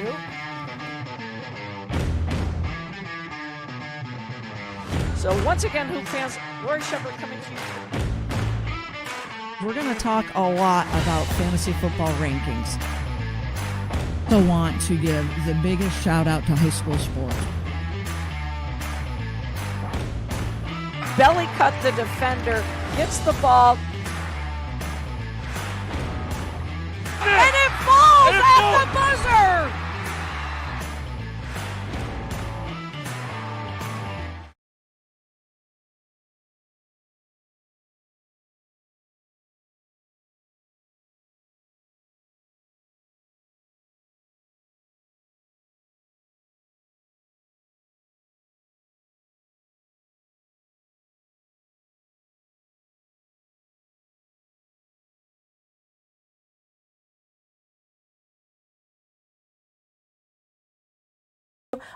2. So once again, Hoop fans, Lori Shepard coming to you. We're going to talk a lot about fantasy football rankings. I want to give the biggest shout out to high school sports. Belly cut the defender, gets the ball. And it falls at the buzzer!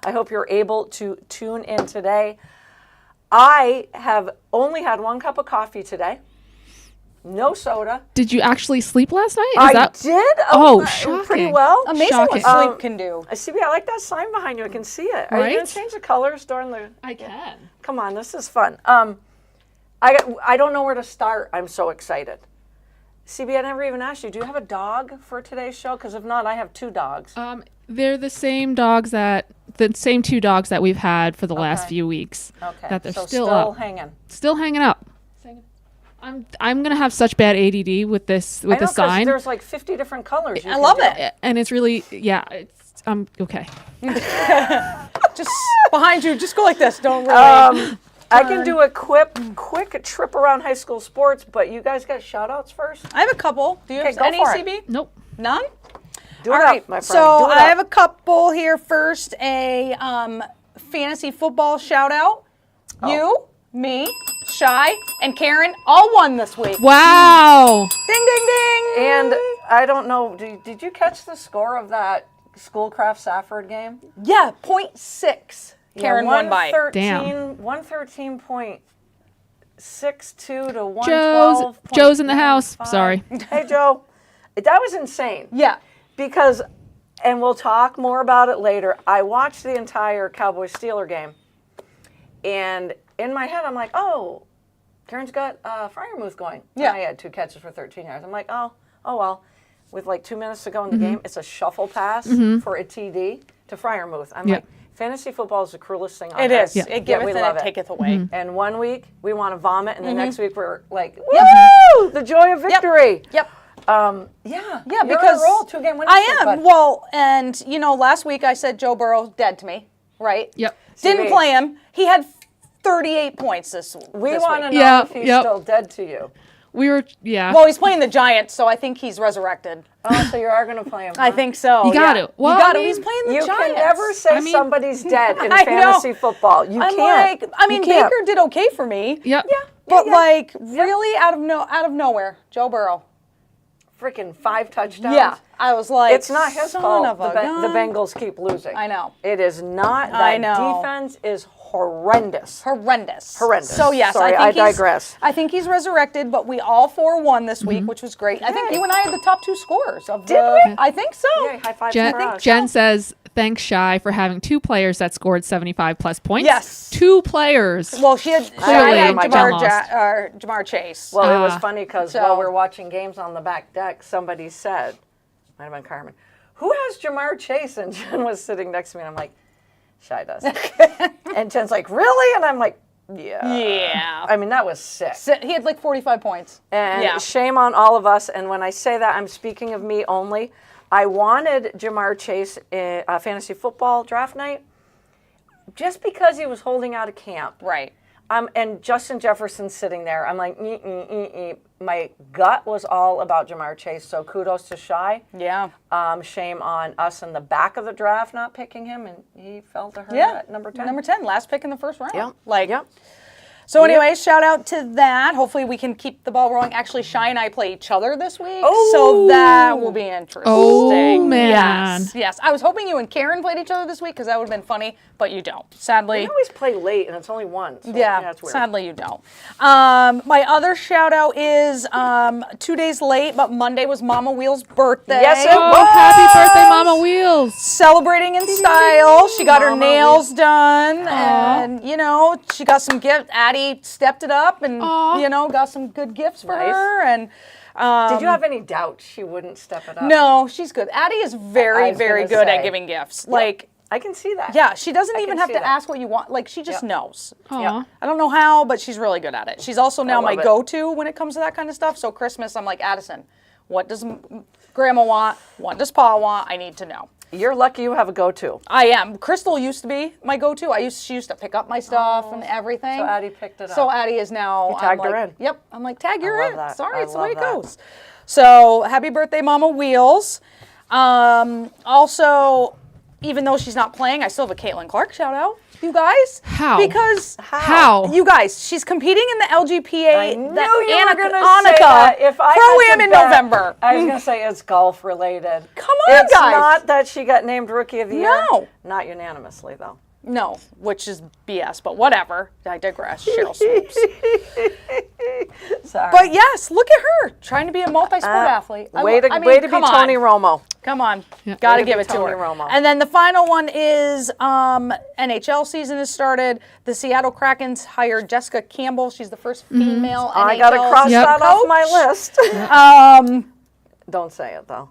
I hope you're able to tune in today. I have only had 1 cup of coffee today. No soda. Did you actually sleep last night? I did. Shocking. Pretty well. Amazing Shocking. what sleep can do. CB, I like that sign behind you. I can see it. Are you Right? going to change the colors during the... I can. Come on, this is fun. I don't know where to start. I'm so excited. CB, I never even asked you, do you have a dog for today's show? Because if not, I have 2 dogs. They're the same 2 dogs that we've had for the last few weeks. Okay. That they're so still up. hanging. Still hanging up. I'm gonna have such bad ADD with this I know, the 'cause sign. there's like 50 different colors. I love it. And it's really it's okay. Just behind you, just go like this. Don't really. I can do a quick trip around high school sports, but you guys got shout outs first? I have a couple. Do you have go any, for it. CB? Nope. None? Do All it right. up, my friend. So Do it I up. have a couple here. First, a fantasy football shout out. You, me, Shy, and Karen all won this week. Wow. Ding, ding, ding. And I don't know, did you catch the score of that Schoolcraft Safford game? Yeah, 0.6. Karen won by. 113.62 to 112. Joe's in the house. Sorry. Hey, Joe. That was insane. Yeah. Because, and we'll talk more about it later, I watched the entire Cowboys-Steeler game. And in my head, I'm like, oh, Karen's got Fryermuth going. Yeah. And I had 2 catches for 13 yards. I'm like, oh well. With like 2 minutes to go in the game, it's a shuffle pass for a TD to Fryermuth. I'm like, fantasy football is the cruelest thing on It earth. is. It giveth we and love it taketh away. And 1 week, we want to vomit, and the next week, we're like, woo! The joy of victory. Yep. Yeah, Yeah, you're because on a roll, 2-game winning I streak, am. bud. Well, and last week I said Joe Burrow's dead to me, right? Yep. Didn't CB. play him. He had 38 points this We this want to week. know if he's still dead to you. We were Well, he's playing the Giants, so I think he's resurrected. Oh, so you are going to play him. I think so. You got yeah. it. Well, you got I it. He's mean, playing the You Giants. can never say somebody's dead in I know. fantasy football. You I'm can't. like, I mean, You can't. Baker did okay for me. Yep. But like, really out of nowhere, Joe Burrow. Freaking 5 touchdowns. Yeah, I was like, It's not his son fault. of a The gun. Bengals keep losing. I know. It is not. I That know. defense is horrendous. Horrendous. So yes, sorry, I think digress. I think he's resurrected, but we all 4 won this week, which was great. I think you and I had the top 2 scorers of Did the. we? I think so. Yeah, high five for us. Jen says thanks Shy for having 2 players that scored 75 plus points. Yes. 2 players. Well, she had Clearly, I had my Jamar Chase. Well, it was funny because So- while we were watching games on the back deck, somebody said, might have been Carmen, who has Jamar Chase? And Jen was sitting next to me, and I'm like, Shy does. And Jen's like, really? And I'm like, yeah. Yeah. I mean, that was sick. He had like 45 points. And yeah. shame on all of us. And when I say that, I'm speaking of me only. I wanted Jamar Chase in fantasy football draft night just because he was holding out of camp. Right. And Justin Jefferson's sitting there. I'm like, my gut was all about Jamar Chase. So kudos to Shy. Yeah. Shame on us in the back of the draft not picking him, and he fell to her Yeah. at number 10. Number 10, last pick in the first round. Yeah. Like. Yeah. So anyway, shout out to that. Hopefully we can keep the ball rolling. Actually, Shy and I play each other this week, so that will be interesting. Oh, man. Yes. I was hoping you and Karen played each other this week because that would have been funny, but you don't. Sadly. We always play late, and it's only one. So, that's weird. Sadly you don't. My other shout out is 2 days late, but Monday was Mama Wheel's birthday. Yes, it Oh, happy birthday, Mama Wheels. Celebrating in style. She got her nails done, and she got some gifts. Addie stepped it up, and got some good gifts for her. And did you have any doubt she wouldn't step it up? no, she's good. Addie is very, very good at giving gifts. Like. I can see that. Yeah, she doesn't even have see to that. ask what you want. Like, she just knows. Aw. I don't know how, but she's really good at it. She's also now my love it. go-to when it comes to that kind of stuff. So Christmas, I'm like, Addison, what does Grandma want? What does Pa want? I need to know. You're lucky you have a go-to. I am. Crystal used to be my go-to. She used to pick up my stuff and everything. So Addie picked it up. So Addie is now. You tagged I'm her like, in. Yep. I'm like, tag, you're love in. that. Sorry, I it's the way it love that. goes. So happy birthday, Mama Wheels. Also, even though she's not playing, I still have a Caitlin Clark shout out. You guys? How? Because How? you guys, she's competing in the LGPA. I knew the you were going to Annika say that. If I had Pro-Am to in bet, November. I was going to say it's golf related. Come on, it's guys. not that she got named Rookie of the Year. No. Not unanimously, though. No, which is BS, but whatever. I digress. Cheryl Swoops. Sorry. But yes, look at her trying to be a multi-sport athlete. Way to be come Tony on. Romo. Come on, Yeah. got to Way to give be it to Tony her. Romo. And then the final one is NHL season has started. The Seattle Krakens hired Jessica Campbell. She's the first female NHL I got to cross Yep. that off my list. Don't say it, though.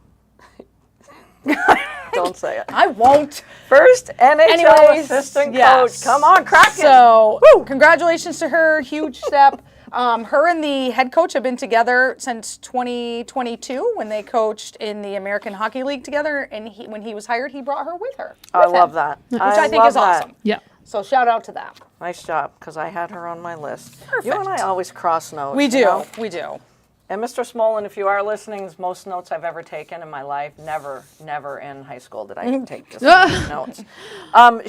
Don't say it. I won't. First NHL Anyways, assistant yes. coach. Come on, Kraken. So, congratulations to her. Huge step. Her and the head coach have been together since 2022 when they coached in the American Hockey League together. And when he was hired, he brought her with her. I with love him, that. Which I think is awesome. Yeah. So shout out to that. Nice job, because I had her on my list. Perfect. You and I always cross notes. We do. you know? We do. And Mr. Smolin, if you are listening, most notes I've ever taken in my life, never in high school did I take this many notes.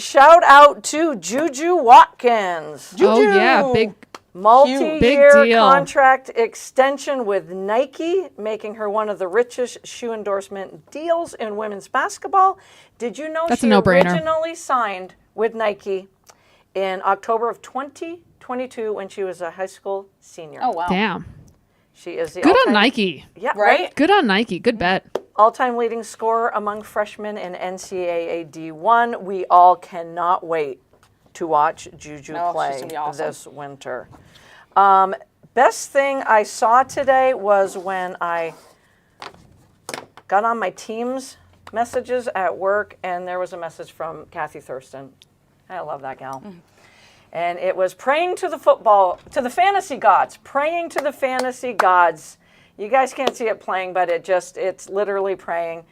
Shout out to Juju Watkins. Oh, yeah. Big. Multi-year Big deal. contract extension with Nike, making her one of the richest shoe endorsement deals in women's basketball. Did you know That's a she no-brainer. originally signed with Nike in October of 2022 when she was a high school senior? Oh, wow. Damn. She is the Good on all-time- Nike. Yeah, Right? Good on Nike. Good bet. All-time leading scorer among freshmen in NCAA D1. We all cannot wait to watch Juju No, she's play gonna be awesome. this winter. Best thing I saw today was when I got on my Teams messages at work, and there was a message from Kathy Thurston. I love that gal. And it was praying to the fantasy gods, praying to the fantasy gods. You guys can't see it playing, but it's literally praying.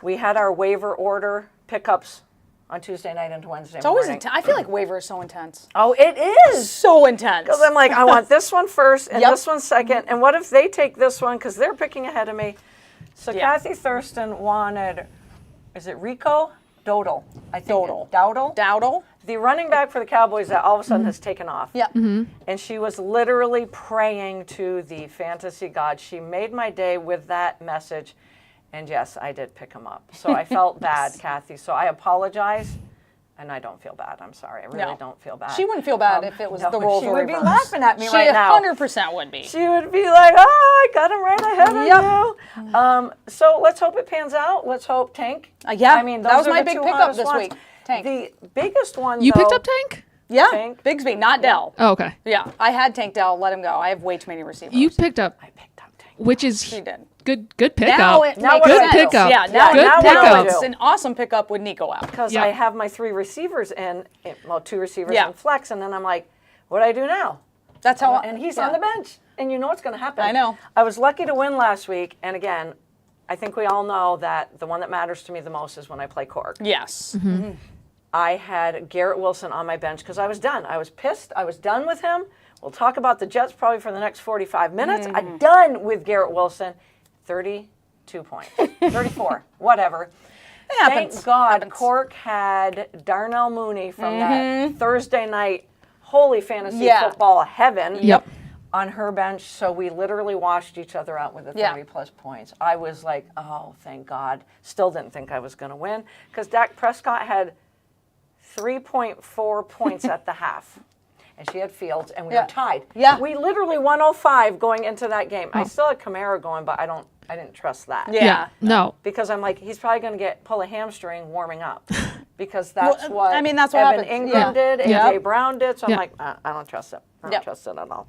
We had our waiver order pickups on Tuesday night into Wednesday It's always morning. intense. I feel like waiver is so intense. Oh, it is. So intense. Because I'm like, I want this one first and Yep. this one second. And what if they take this one because they're picking ahead of me? So Yeah. Kathy Thurston wanted, is it Rico? Dodal. I think. Dowdle. Dowdle? The running back for the Cowboys that all of a sudden has taken off. Yeah. And she was literally praying to the fantasy god. She made my day with that message. And yes, I did pick him up. So I felt bad, Kathy. So I apologize. And I don't feel bad. I'm sorry. I really No. don't feel bad. She wouldn't feel bad if it was no, the roles she were would be reversed. laughing at me She right now. 100% would be. She would be like, oh, I got him right ahead of you. So let's hope it pans out. Let's hope Tank. Yeah, I mean, that those was are my the big two pickup hottest this ones. week. Tank. The biggest one, You though, picked up Tank? Yeah. Tank. Bigsby, not Dell. Oh, okay. Yeah, I had Tank Dell. Let him go. I have way too many receivers. You picked up, I picked up Tank. which is She did. good pickup. Now it Now makes what do I sense. do? Pickup. Yeah, Yeah, now, Good now what do I pickup. do? it's an awesome pickup with Nico out. Because Yeah. I have my three receivers in, well, two receivers Yeah. in flex, and then I'm like, what do I do now? That's how. And he's yeah. on the bench, and you know what's going to happen. I know. I was lucky to win last week, and again, I think we all know that the one that matters to me the most is when I play Cork. Yes. I had Garrett Wilson on my bench because I was done. I was pissed. I was done with him. We'll talk about the Jets probably for the next 45 minutes. I'm done with Garrett Wilson. 32 points. 34. Whatever. It happens. Thank God Happens. Cork had Darnell Mooney from that Thursday night holy fantasy Yeah. football heaven. Yep. On her bench, so we literally washed each other out with the 30-plus points. I was like, oh, thank God. Still didn't think I was going to win because Dak Prescott had 3.4 points at the half. And she had Fields, and we were tied. Yeah. We literally 105 going into that game. I still had Kamara going, but I didn't trust that. Yeah. No. Because I'm like, he's probably going to pull a hamstring warming up. Because that's what I mean, that's what Evan happens. Ingram did, AJ Yep. Brown did. So I'm Yeah. like, I don't trust it. I don't Yep. trust it at all.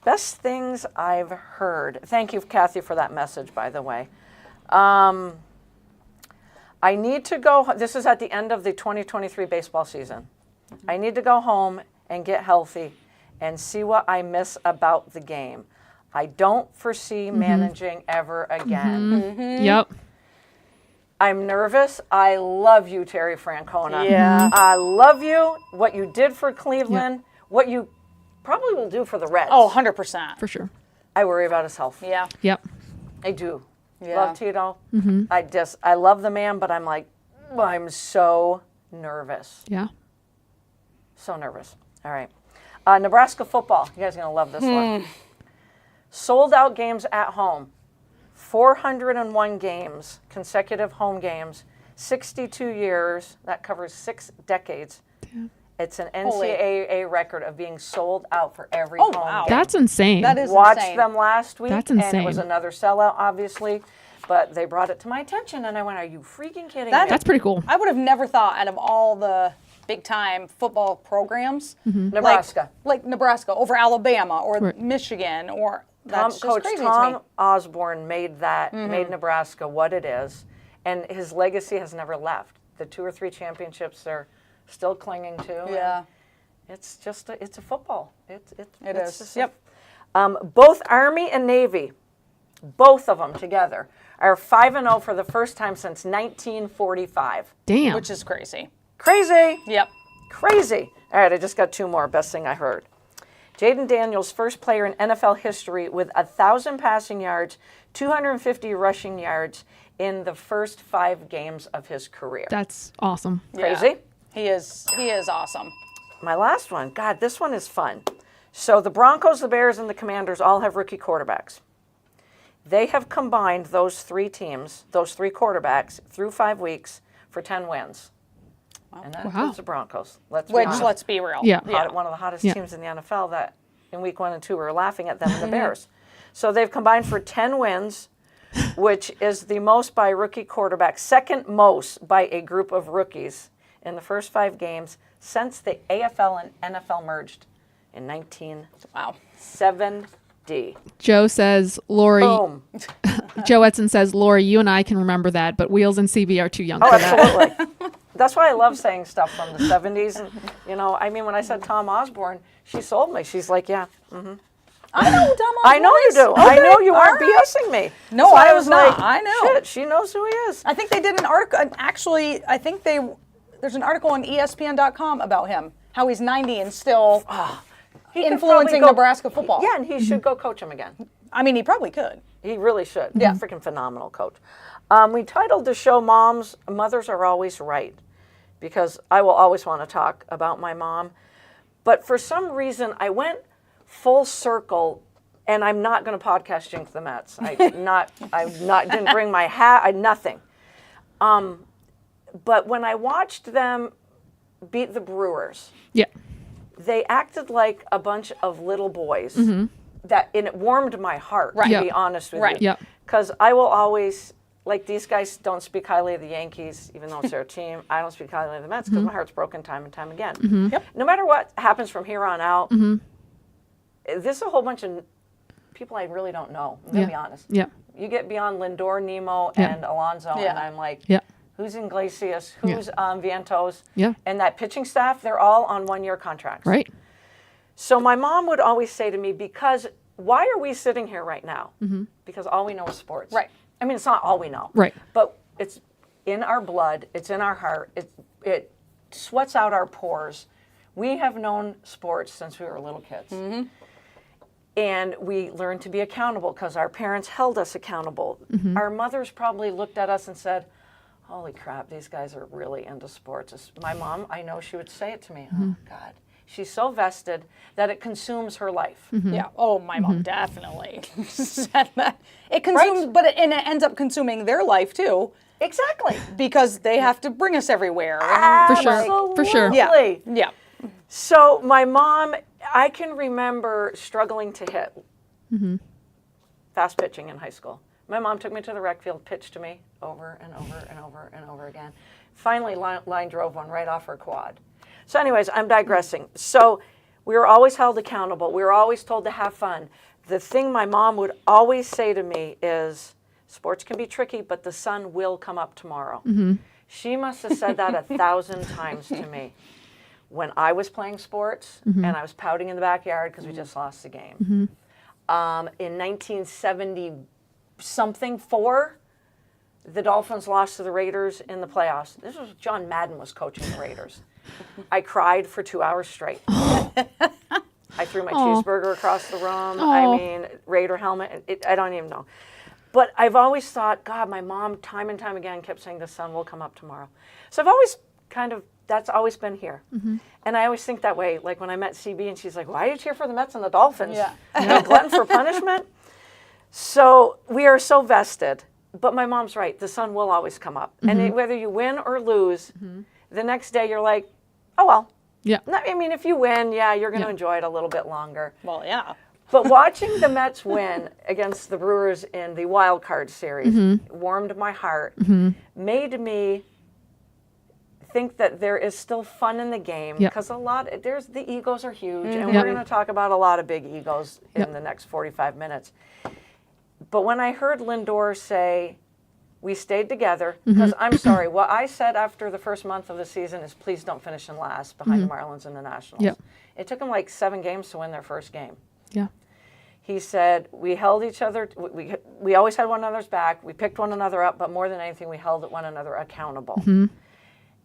Best things I've heard. Thank you, Kathy, for that message, by the way. I need to go. This is at the end of the 2023 baseball season. I need to go home and get healthy and see what I miss about the game. I don't foresee managing ever again. Yep. I'm nervous. I love you, Terry Francona. Yeah. I love you. What you did for Cleveland, what you probably will do for the Reds. Oh, 100%. For sure. I worry about his health. Yeah. Yep. I do. Yeah. Love Tito. I love the man, but I'm like, I'm so nervous. Yeah. So nervous. All right. Nebraska football. You guys are going to love this one. Sold out games at home. 401 games, consecutive home games, 62 years. That covers 6 decades. Damn. It's an NCAA record of being sold out for every home wow. game. That's insane. That is Watched insane. them last week, That's and it was insane. another sellout, obviously. But they brought it to my attention, and I went, "Are you freaking kidding me?" That's pretty cool. I would have never thought out of all the big-time football programs, Nebraska. like Nebraska over Alabama or Right. Michigan or that's just Coach crazy to me. Tom Osborne made Nebraska what it is, and his legacy has never left. The 2 or 3 championships they're still clinging to. and Yeah. it's just it's a football. It it's is. just Yep. both Army and Navy, both of them together, are 5-0 for the first time since 1945. Damn. Which is crazy. Crazy. Yep. Crazy. All right, I just got 2 more. Best thing I heard. Jaden Daniels, first player in NFL history with 1,000 passing yards, 250 rushing yards in the first 5 games of his career. That's awesome. Crazy. He is awesome. My last one. God, this one is fun. So the Broncos, the Bears, and the Commanders all have rookie quarterbacks. They have combined those 3 teams, those 3 quarterbacks, through 5 weeks for 10 wins. And that includes the Broncos. Let's be honest. Let's be real. Yeah. One of the hottest Yeah. teams in the NFL that in week 1 and 2 we were laughing at them and the Bears. So they've combined for 10 wins, which is the most by rookie quarterback, second most by a group of rookies in the first 5 games since the AFL and NFL merged in 1970. Joe says, Lori, Boom. Joe Edson says, Lori, you and I can remember that, but Wheels and CB are too young Oh, for that. absolutely. That's why I love saying stuff from the 70s. And, I mean, when I said Tom Osborne, she sold me. She's like, yeah. I know Tom I know you do. Okay, I know you aren't all right. BSing me. No, So I was not. like, I know. Shit, she knows who he is. I think they did an article. Actually, I think there's an article on ESPN.com about him. How he's 90 and still He could influencing probably go- Nebraska football. Yeah, and he should go coach him again. I mean, he probably could. He really should. Yeah. Freaking phenomenal coach. We titled the show Mothers Are Always Right, because I will always want to talk about my mom. But for some reason, I went full circle, and I'm not going to podcast jinx the Mets. Didn't bring my hat, nothing. But when I watched them beat the Brewers, Yeah. they acted like a bunch of little boys. And it warmed my heart, to Yeah. be honest with Right. you. Yeah. Because I will always, like, these guys don't speak highly of the Yankees, even though it's their team. I don't speak highly of the Mets because my heart's broken time and time again. Yep. No matter what happens from here on out, this is a whole bunch of people I really don't know. I'm going to be honest. Yeah. You get beyond Lindor, Nemo, Yeah. and Alonso, Yeah. and I'm like, Yeah. who's Iglesias? Who's Vientos? Yeah. And that pitching staff, they're all on 1-year contracts. Right. So my mom would always say to me, why are we sitting here right now? Because all we know is sports. Right. I mean, it's not all we know. Right. But it's in our blood. It's in our heart. It sweats out our pores. We have known sports since we were little kids. And we learned to be accountable because our parents held us accountable. Our mothers probably looked at us and said, holy crap, these guys are really into sports. My mom, I know she would say it to me. Oh, God. She's so vested that it consumes her life. Yeah. Oh, my mom definitely said that. It consumes, and it ends up consuming their life too. Exactly. Because they have to bring us everywhere. For sure. For sure. Yeah. Yeah. So my mom, I can remember struggling to hit fast pitching in high school. My mom took me to the rec field, pitched to me over and over and over and over again. Finally, line drove one right off her quad. So anyways, I'm digressing. So we were always held accountable. We were always told to have fun. The thing my mom would always say to me is, sports can be tricky, but the sun will come up tomorrow. She must have said that 1,000 times to me when I was playing sports and I was pouting in the backyard because we just lost the game. In 1970-something, the Dolphins lost to the Raiders in the playoffs. This was John Madden was coaching the Raiders. I cried for 2 hours straight. I threw my cheeseburger across the room. I mean, Raider helmet. I don't even know. But I've always thought, God, my mom time and time again kept saying the sun will come up tomorrow. So I've always that's always been here. And I always think that way. Like when I met CB and she's like, why do you cheer for the Mets and the Dolphins? Yeah. You know, glutton for punishment? So we are so vested. But my mom's right. The sun will always come up. And whether you win or lose, the next day you're like, oh, well. Yeah. I mean, if you win, you're going to enjoy it a little bit longer. Well, yeah. But watching the Mets win against the Brewers in the wild card series warmed my heart, made me think that there is still fun in the game because the egos are huge, and we're going to talk about a lot of big egos in the next 45 minutes. But when I heard Lindor say, we stayed together, because I'm sorry, what I said after the first month of the season is please don't finish in last behind the Marlins and the Nationals. Yep. It took them like 7 games to win their first game. Yeah. He said, we held each other, we always had one another's back, we picked one another up, but more than anything, we held one another accountable.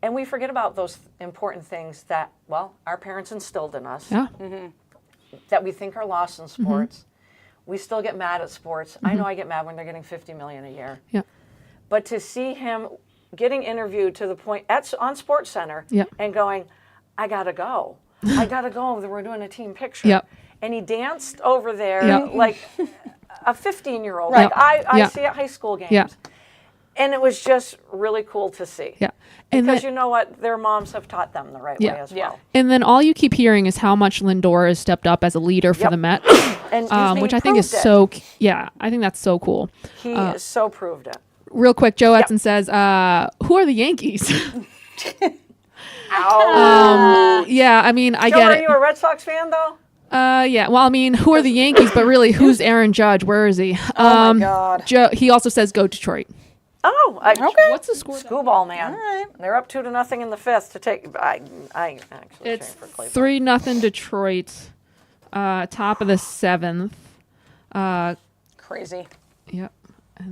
And we forget about those important things that, well, our parents instilled in us, that we think are lost in sports. We still get mad at sports. I know I get mad when they're getting $50 million a year. Yeah. But to see him getting interviewed to the point on SportsCenter and going, I gotta go. We're doing a team picture. Yep. And he danced over there like a 15-year-old. Right. Like I see at high school games. Yeah. And it was just really cool to see. Yeah. And because you know what? Their moms have taught them the right way as well. And then all you keep hearing is how much Lindor has stepped up as a leader for the Mets, And which I think is I think that's so cool. He has so proved it. Real quick, Joe Edson says, who are the Yankees? Yeah, I mean, I Joe, get are it. you a Red Sox fan, though? Yeah. Well, I mean, who are the Yankees? But really, who's Aaron Judge? Where is he? Oh, my God. Joe. He also says, go Detroit. Oh, Okay. What's the score? Screwball, man. All right. They're up 2-0 in the fifth to take. I actually It's cheering for Cleveland. 3-0 Detroit. Top of the 7th. Crazy. Yep.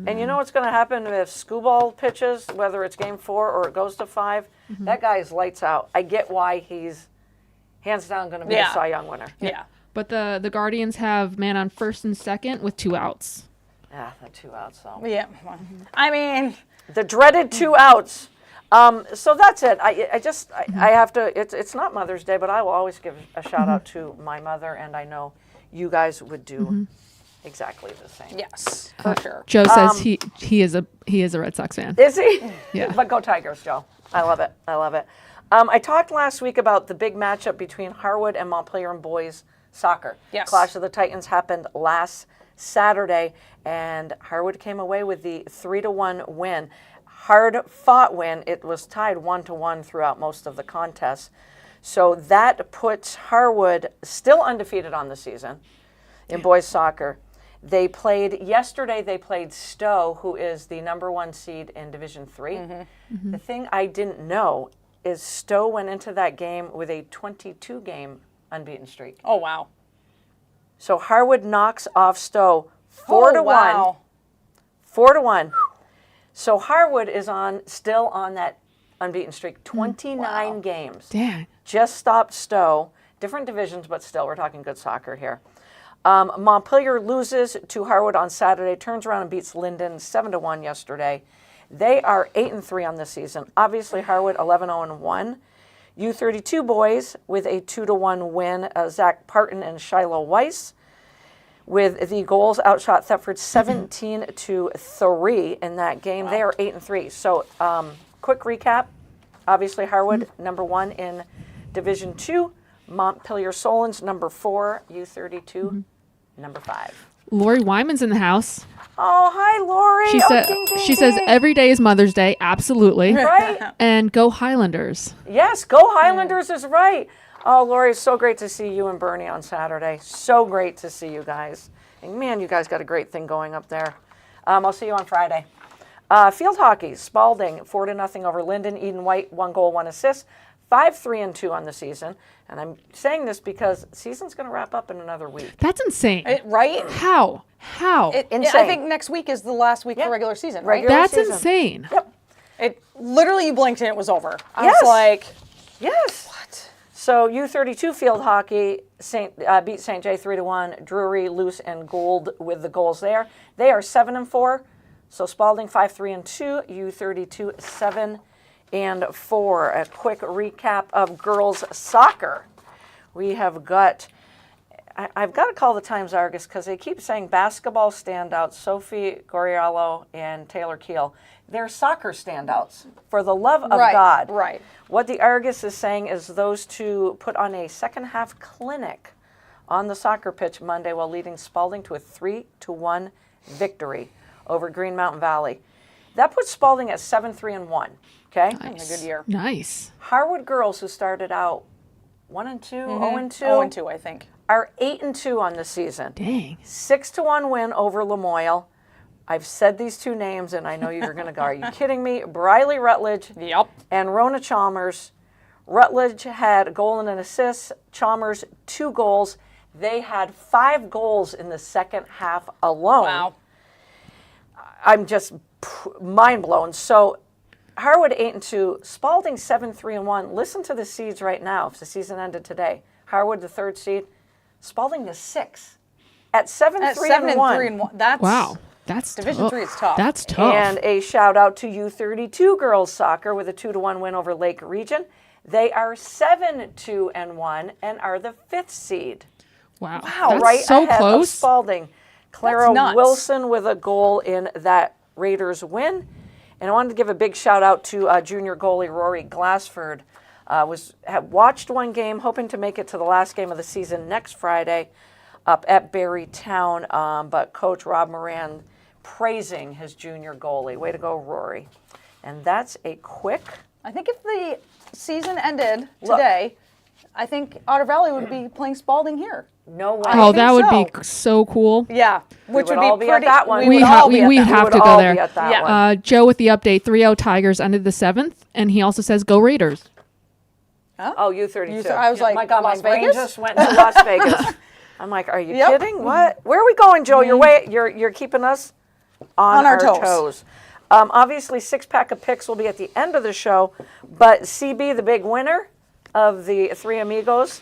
And you know what's going to happen if Screwball pitches, whether it's game 4 or it goes to 5? That guy's lights out. I get why he's hands down going to be a Cy Young winner. Yeah. But the Guardians have man on first and second with 2 outs. Yeah, the 2 outs though. Yeah. I mean, The dreaded 2 outs. So that's it. I have to. It's not Mother's Day, but I will always give a shout out to my mother, and I know you guys would do exactly the same. yes, for sure. Joe says he is a Red Sox fan. Is he? Yeah. But go Tigers, Joe. I love it. I love it. I talked last week about the big matchup between Harwood and Montpelier in boys soccer. Yes. Clash of the Titans happened last Saturday, and Harwood came away with the 3-1 win. Hard-fought win. It was tied 1-1 throughout most of the contest. So that puts Harwood still undefeated on the season in boys soccer. They played Stowe, who is the #1 seed in Division 3. The thing I didn't know is Stowe went into that game with a 22-game unbeaten streak. Oh, wow. So Harwood knocks off Stowe 4-1. Wow. 4-1. So Harwood is still on that unbeaten streak, 29 games. Dang. Just stopped Stowe. Different divisions, but still, we're talking good soccer here. Montpelier loses to Harwood on Saturday, turns around and beats Linden 7-1 yesterday. They are 8-3 on the season. Obviously, Harwood 11-0-1. U32 boys with a 2-1 win. Zach Parton and Shiloh Weiss with the goals outshot Thetford 17-3 in that game. Wow. They are 8-3. So, quick recap. Obviously, Harwood number 1 in Division 2. Montpelier Solons number 4. U32 number 5. Lori Wyman's in the house. Oh, hi, Lori. She says every day is Mother's Day. Absolutely. Right. And go Highlanders. Yes, go Highlanders is right. Oh, Lori, it's so great to see you and Bernie on Saturday. So great to see you guys. And man, you guys got a great thing going up there. I'll see you on Friday. Field hockey, Spalding 4-0 over Linden. Eden White, 1 goal, 1 assist. 5-3-2 on the season. And I'm saying this because the season's going to wrap up in another week. That's insane. Right? How? Insane. I think next week is the last week for regular season, right? That's insane. Yep. It literally, you blinked and it was over. I Yes. was like, yes. What? So U32 field hockey beat St. J 3-1. Drury, Luce, and Gould with the goals there. They are 7-4. So Spalding 5-3-2. U32 7-4. A quick recap of girls soccer. We have got. I've got to call the Times Argus because they keep saying basketball standouts, Sophie Goriello and Taylor Keel. They're soccer standouts, for the love of God. Right. What the Argus is saying is those two put on a second-half clinic on the soccer pitch Monday while leading Spalding to a 3-1 victory over Green Mountain Valley. That puts Spalding at 7-3-1, okay? Nice. A good year. Nice. Harwood girls, who started out 1-2, 0-2. 0-2, I think. Are 8-2 on the season. Dang. 6-1 win over Lamoille. I've said these two names, and I know you're going to go, are you kidding me? Briley Rutledge Yep. and Rona Chalmers. Rutledge had a goal and an assist. Chalmers, 2 goals. They had 5 goals in the second half alone. Wow. I'm just mind blown. So Harwood 8-2, Spalding 7-3-1. Listen to the seeds right now. If the season ended today, Harwood the 3rd seed. Spalding the 6th at 7-3-1. That's Wow. That's Division tough. 3 is tough. That's tough. And a shout out to U32 girls soccer with a 2-1 win over Lake Region. They are 7-2-1 and are the 5th seed. wow. That's That's so ahead close. of Spalding. Clara nuts. Wilson with a goal in that Raiders win. And I wanted to give a big shout out to junior goalie Rory Glassford. Had watched one game, hoping to make it to the last game of the season next Friday up at Barrytown. But Coach Rob Moran praising his junior goalie. Way to go, Rory. And that's a quick. I think if the season ended today, I think Otter Valley would be playing Spalding here. No way. Oh, that would so. be so cool. Yeah, which would would all be be at pretty. that one. We would ha- all be we- at we that have would to go all there. be at that Yeah. one. Joe with the update, 3-0 Tigers ended the 7th, and he also says go Raiders. Oh, U32. I was like, my God, Las my brain Vegas? just went to Las Vegas. I'm like, are you Yep. kidding? What? Where are we going, Joe? You're keeping us on our our toes. Obviously, 6-pack of picks will be at the end of the show, but CB, the big winner of the Three Amigos,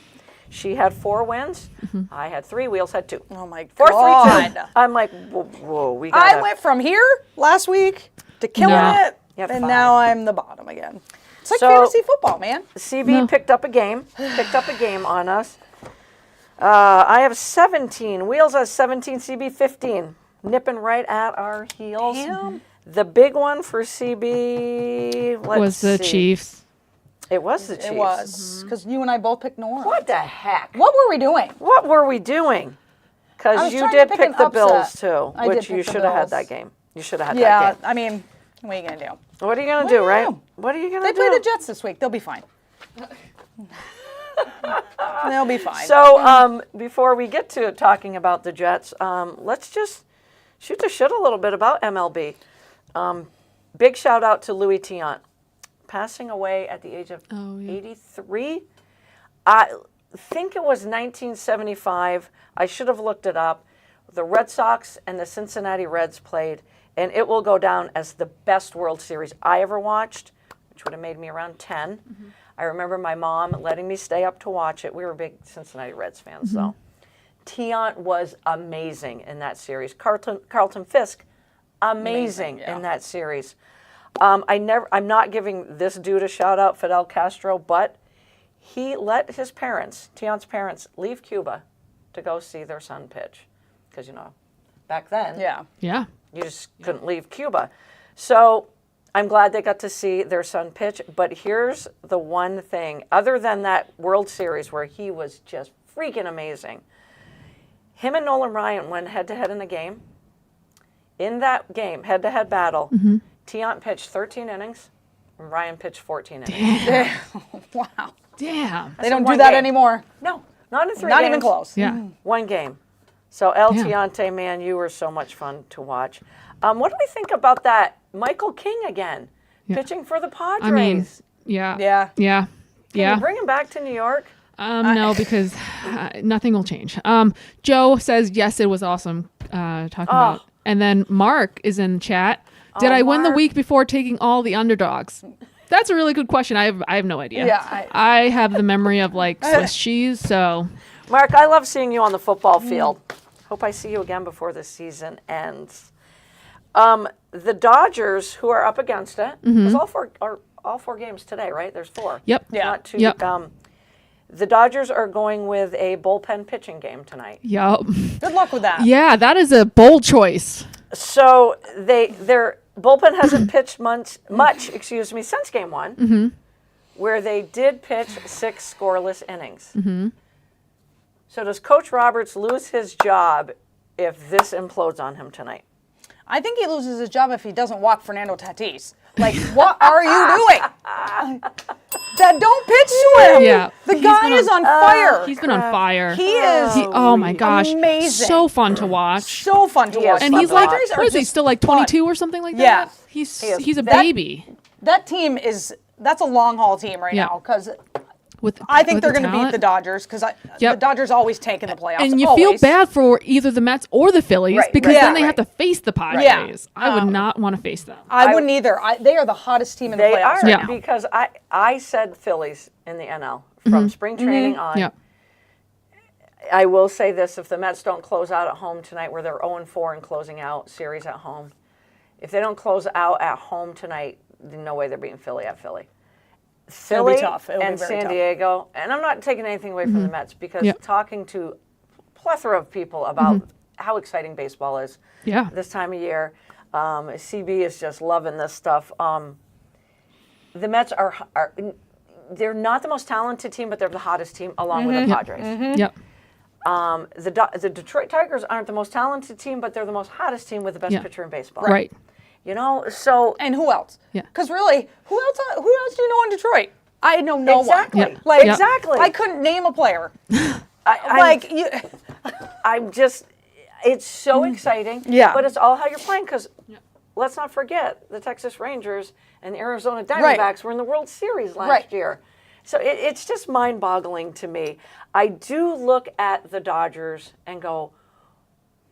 she had 4 wins. I had 3. Wheels had 2. Oh my 4, 3, 2. God. I'm like, whoa, we got. I went from here last week to killing No. it, You had and 5. now I'm the bottom again. It's like So- fantasy football, man. CB picked up a game on us. I have 17. Wheels has 17. CB 15. Nipping right at our heels. Damn. The big one for CB Was the Chiefs. It was the Chiefs. It was because you and I both picked New Orleans. What the heck? What were we doing? What were we doing? I Because was you trying to did pick pick an the upset. Bills too, I did which pick you the should have had Bills. that game. You should have had Yeah, that game. I mean, what are you gonna do? What are you gonna What do, do you right? do? What are you gonna They do? play the Jets this week. They'll be fine. They'll be fine. So before we get to talking about the Jets, let's just shoot the shit a little bit about MLB. Big shout out to Louis Tiant, passing away at the age of 83. I think it was 1975. I should have looked it up. The Red Sox and the Cincinnati Reds played, and it will go down as the best World Series I ever watched, which would have made me around 10. I remember my mom letting me stay up to watch it. We were big Cincinnati Reds fans, though. Tiant was amazing in that series. Carlton Fisk, amazing yeah. in that series. I'm not giving this dude a shout out, Fidel Castro, but he let his parents, Tion's parents, leave Cuba to go see their son pitch. Because, back then, Yeah. you just couldn't leave Cuba. So I'm glad they got to see their son pitch. But here's the one thing, other than that World Series where he was just freaking amazing. Him and Nolan Ryan went head-to-head in a game. In that game, head-to-head battle, Tion pitched 13 innings, and Ryan pitched 14 innings. Wow. Damn. They don't do one that game. anymore. No, not in 3 Not games. even close. Yeah. One game. So El Yeah. Tiante, man, you were so much fun to watch. What do we think about that Michael King again, pitching for the Padres? I mean, yeah. Yeah. Yeah. Can Yeah. you bring him back to New York? No, because nothing will change. Joe says, yes, it was awesome talking about. And then Mark is in chat. Did I win the Mark. week before taking all the underdogs? That's a really good question. I have no idea. Yeah, I have the memory of like Swiss cheese. So Mark, I love seeing you on the football field. Hope I see you again before the season ends. The Dodgers, who are up against it, because all four games today, right? There's 4. yep. Yeah. Not 2. Yep. The Dodgers are going with a bullpen pitching game tonight. Yep. Good luck with that. Yeah, that is a bold choice. So their bullpen hasn't pitched much, since game 1, where they did pitch 6 scoreless innings. So does Coach Roberts lose his job if this implodes on him tonight? I think he loses his job if he doesn't walk Fernando Tatis. Like, what are you doing? Don't pitch to him. Yeah. The He's guy been is on fire. He's been on fire. He is Oh my gosh. amazing. So fun to watch. so fun to watch. And fun he's to like, watch. what is he, still like 22 or something like that? Yeah. He's a That- baby. That team that's a long haul team right Yeah. now because With I think with they're the going to beat talent. the Dodgers because the Yep. Dodgers always tank in the playoffs. And you always. feel bad for either the Mets or the Phillies Right, because right, then they right. have to face the Padres. Yeah. I would not want to face them. I wouldn't either. They are the hottest team in the They playoffs are, right Yeah. now. because I said Phillies in the NL from spring training on. Yep. I will say this, if the Mets don't close out at home tonight, where they're 0-4 and closing out series at home, if they don't close out at home tonight, no way they're beating Philly at Philly. It'll be Philly tough. It'll be and very San tough. Diego, and I'm not taking anything away from the Mets because Yep. talking to a plethora of people about how exciting baseball is Yeah. this time of year, CB is just loving this stuff. The Mets are they're not the most talented team, but they're the hottest team along with the Padres. Yep. The Detroit Tigers aren't the most talented team, but they're the most hottest team with the best Yeah. pitcher in baseball. Right. So And who else? Yeah. Because really, who else do you know in Detroit? I know no exactly, one. Yeah. Like Yeah. exactly. I couldn't name a player. I'm just, it's so exciting. Yeah. But it's all how you're playing because let's not forget the Texas Rangers and the Arizona Diamondbacks were in the World Series last year. So it's just mind-boggling to me. I do look at the Dodgers and go,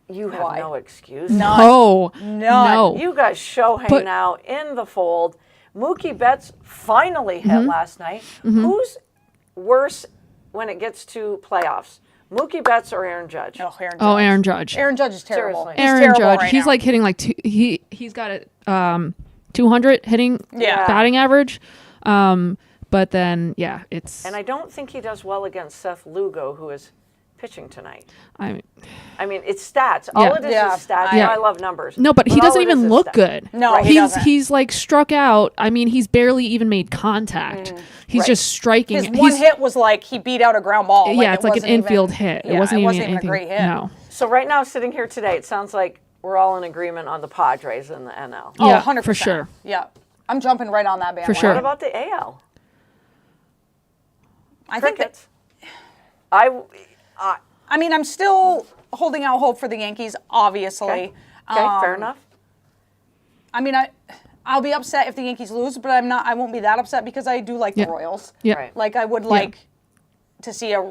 you have Why? no excuse. No. None. No. You got Shohei But- now in the fold. Mookie Betts finally hit last night. Who's worse when it gets to playoffs? Mookie Betts or Aaron Judge? Oh, Aaron Judge. Oh, Aaron Judge. Aaron Judge is terrible. Seriously. He's Aaron terrible Judge. right He's now. like hitting like he's got a 200 hitting Yeah. batting average. But then it's And I don't think he does well against Seth Lugo, who is pitching tonight. I mean, I mean, it's stats. All it is Yeah. is stats. Yeah. I love numbers. no, but he all doesn't it is even is look stats. good. No, he doesn't. He's like struck out. I mean, he's barely even made contact. He's Right. just striking. His one hit was like he beat out a ground ball. Yeah, it's like an wasn't even- infield hit. Yeah, it wasn't even a anything. great hit. No. So right now, sitting here today, it sounds like we're all in agreement on the Padres and the NL. Oh, Yeah, 100%. for sure. Yeah. I'm jumping right on that bandwagon. For sure. What about the AL? I think that, Crickets. I mean, I'm still holding out hope for the Yankees, obviously. Okay, fair enough. I mean, I'll be upset if the Yankees lose, but I won't be that upset because I do like the Royals. Yeah. Right. Like I would like to see a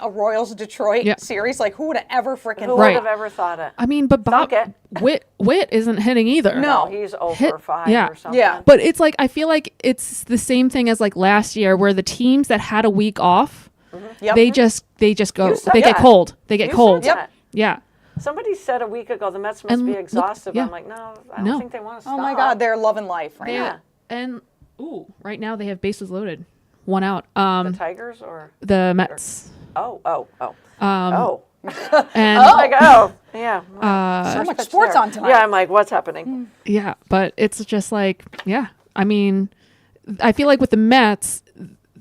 Royals Detroit Yeah. series. Like who would have ever freaking Who Right. would have ever thought it? I mean, but Bob Thunk Witt isn't hitting either. No. He's 0 Hit- for 5 yeah. or something. Yeah. But it's like I feel like it's the same thing as like last year where the teams that had a week off, Yep. they just go You said they get that. cold. They get You cold. said that. Yeah. Somebody said a week ago the Mets must And be look- exhausted. yeah. I'm like, no, I don't No. think they want to stop. Oh my God, they're loving life right now. And right now they have bases loaded, 1 out. The Tigers or The Mets. oh. And Like, yeah. So much sports on tonight. Yeah, I'm like, what's happening? yeah, but it's just like, yeah. I mean, I feel like with the Mets,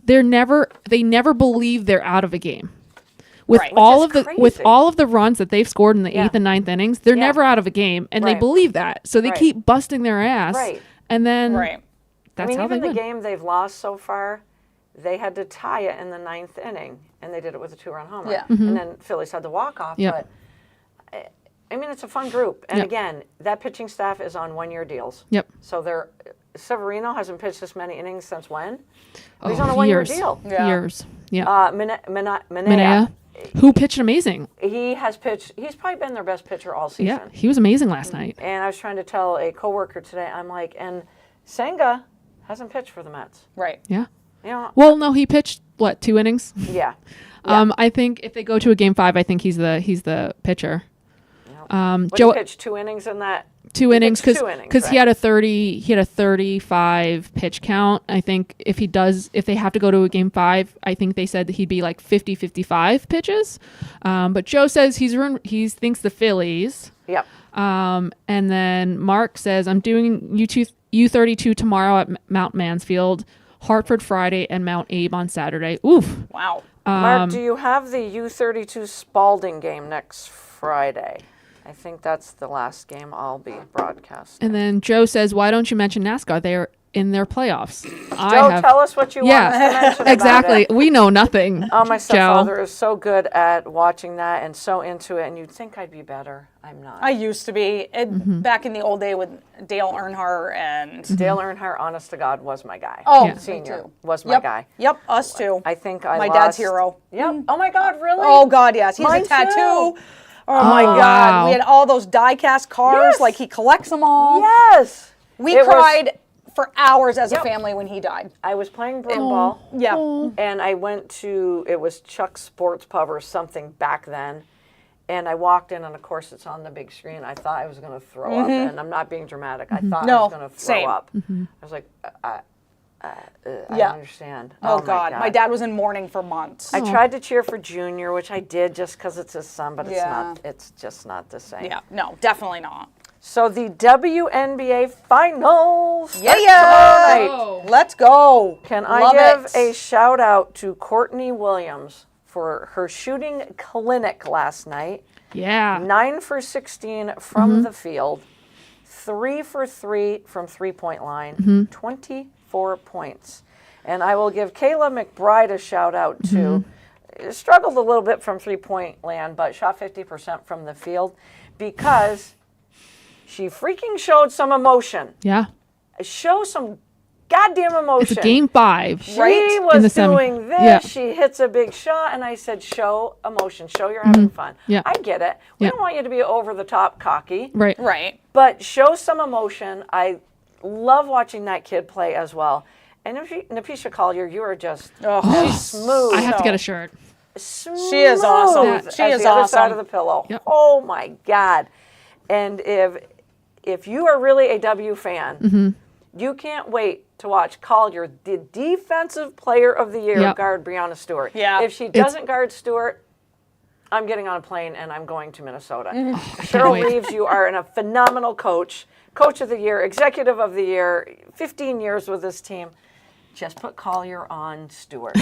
they never believe they're out of a game. With Right. all Which is of with crazy. all of the runs that they've scored in the Yeah. 8th and 9th innings, they're Yeah. never out of a game, and they Right. believe that. So they Right. keep busting their ass, Right. and then Right. that's I mean, how they even the win. game they've lost so far, they had to tie it in the 9th inning, and they did it with a 2-run homer. Yeah. And then Phillies had the walk-off. Yep. But, I mean, it's a fun group. And Yep. again, that pitching staff is on 1-year deals. Yep. So Severino hasn't pitched this many innings since when? He's on a 1-year years. deal. Yeah. Years. Yeah. Manea, Manea, who pitched amazing. he has pitched. He's probably been their best pitcher all season. Yeah, he was amazing last night. And I was trying to tell a coworker today, I'm like, and Senga hasn't pitched for the Mets. Right. Yeah. You know, Well, no, he pitched 2 innings. yeah. I think if they go to a game 5, I think he's the pitcher. But Joe he pitched 2 innings in that. 2 innings pitched because 2 innings, he right? had a 35 pitch count. I think if they have to go to a game 5, I think they said that he'd be like 55 pitches. But Joe says he thinks the Phillies. Yep. And then Mark says, I'm doing U32 tomorrow at Mount Mansfield, Hartford Friday, and Mount Abe on Saturday. Oof. Wow. Mark, do you have the U32 Spalding game next Friday? I think that's the last game I'll be broadcasting. And then Joe says, why don't you mention NASCAR? They're in their playoffs. Joe, tell us what you want us to mention about exactly. it. We know nothing. Oh, my Joe. stepfather is so good at watching that and so into it, and you'd think I'd be better. I'm not. I used to be back in the old day with Dale Earnhardt and Dale Earnhardt, honest to God, was my guy. oh, Yeah. me Senior too. was my Yep. guy. Yep, us too. I think I My lost. dad's hero. Yep. Oh my God, really? Oh God, yes. He has Mine a tattoo. too. Oh my God. wow. We had all those die-cast cars. Yes. Like he collects them all. Yes. We It was- cried for hours as a Yep. family when he died. I was playing broom ball. Yeah. And I went to, it was Chuck's Sports Pub or something back then. And I walked in, and of course, it's on the big screen. I thought I was going to throw up. And I'm not being dramatic. I thought I No, was going to throw same. up. I was like, I Yeah. don't understand. Oh God. My dad was in mourning for months. I tried to cheer for Junior, which I did just because it's his son, but Yeah. it's just not the same. Yeah. No, definitely not. So the WNBA Finals. Yeah, start yeah. tomorrow night. Let's go. Can I Love give it. a shout out to Courtney Williams for her shooting clinic last night? Yeah. 9 for 16 from the field, 3 for 3 from three-point line, 24 points. And I will give Kayla McBride a shout out too. Struggled a little bit from three-point land, but shot 50% from the field because she freaking showed some emotion. Yeah. Show some goddamn emotion. It's a game 5. She Right? was In the semi. doing this. Yeah. She hits a big shot, and I said, "Show emotion. Show you're having fun." Yeah. I get it. We Yeah. don't want you to be over the top cocky, Right. Right. but show some emotion. I love watching that kid play as well. And Napisha Collier, you are just she's smooth. I have to get a shirt. Smooth She is awesome. as She is the other side awesome. of the pillow. Yep. Oh my God! And if you are really a W fan, you can't wait to watch Collier, the defensive player of the year, Yep. guard Breonna Stewart. Yeah. If she doesn't guard Stewart, I'm getting on a plane and I'm going to Minnesota. Cheryl wait. Reeves, you are a phenomenal coach. Coach of the year, executive of the year, 15 years with this team. Just put Collier on Stewart.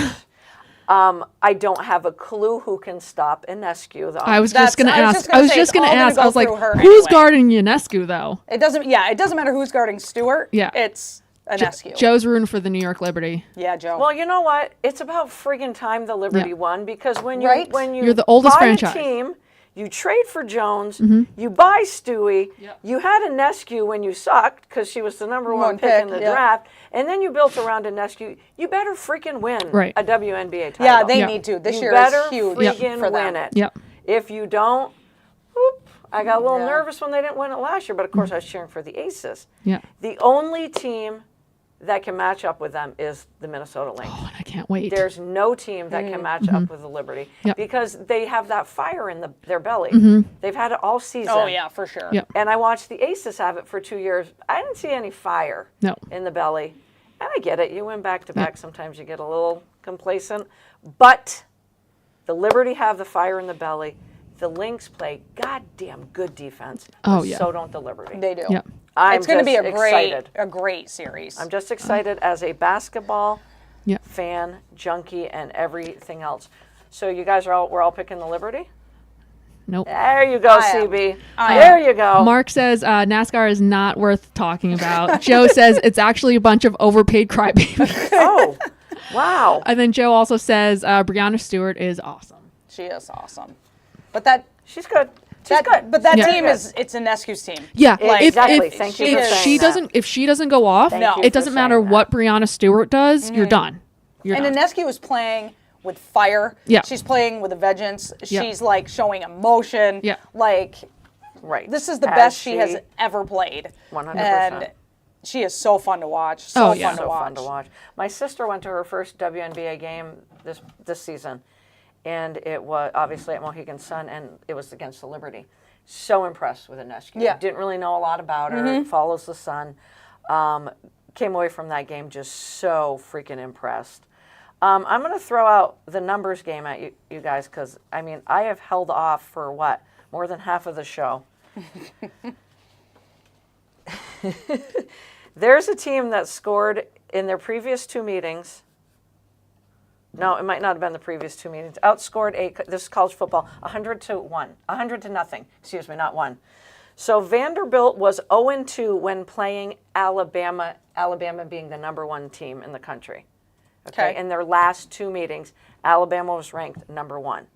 I don't have a clue who can stop Ionescu, though. I was just going to I was ask. just gonna I was say, just it's going to all gonna ask. go I was like, through her who's anyway. guarding Ionescu, though? It doesn't. Yeah. It doesn't matter who's guarding Stewart. Yeah. It's Ionescu. Joe's rooting for the New York Liberty. Yeah, Joe. Well, you know what? It's about friggin' time the Liberty Yeah. won because when Right? You're the oldest buy franchise. a team, you trade for Jones, you buy Stewie, you had Ionescu when you sucked because she was the number one pick in the draft, and then you built around Ionescu. You better freaking win Right. a WNBA title. yeah, they Yeah. need to. This you year better is huge freaking for win them. it. Yep. If you don't, whoop, I got a little Yeah. nervous when they didn't win it last year, but of course I was cheering for the Aces. Yeah. The only team that can match up with them is the Minnesota Lynx. Oh, and I can't wait. There's no team that can match up with the Liberty Yep. because they have that fire in their belly. They've had it all season. Oh yeah, for sure. Yep. And I watched the Aces have it for 2 years. I didn't see any fire No. in the belly. And I get it. You win back to back. Sometimes you get a little complacent. But the Liberty have the fire in the belly. The Lynx play goddamn good defense. Oh, yeah. So don't the Liberty. They do. Yep. It's going to be excited. a great series. I'm just excited as a basketball Yep. fan, junkie, and everything else. So you guys we're all picking the Liberty? Nope. There you go, I am. CB. I There you go. Mark says NASCAR is not worth talking about. Joe says it's actually a bunch of overpaid crybabies. Oh, wow. And then Joe also says Brianna Stewart is awesome. She is awesome. But that She's good. She's good. But that Yeah. team it's Inescu's team. Yeah, Exactly. If, Thank you if for saying she that. doesn't go off, Thank you it for doesn't matter saying that. what Brianna Stewart does. You're done. You're And done. Inescu is playing with fire. Yeah. She's playing with a vengeance. Yeah. She's like showing emotion. Yeah. Like Right. this is the As best she has ever played. 100%. And she is so fun to watch. So Oh, yeah. fun to so watch. fun to watch. My sister went to her first WNBA game this season, and it was obviously at Mohegan Sun, and it was against the Liberty. So impressed with Inescu. Yeah. Didn't really know a lot about her. Follows the Sun. Came away from that game just so freaking impressed. I'm going to throw out the numbers game at you guys because, I mean, I have held off for what? More than half of the show. There's a team that scored in their previous 2 meetings. No, it might not have been the previous 2 meetings. Outscored this is college football 100 to nothing. Excuse me, not 1. So Vanderbilt was 0-2 when playing Alabama. Alabama being the number 1 team in the country. Okay. In their last 2 meetings, Alabama was ranked number 1.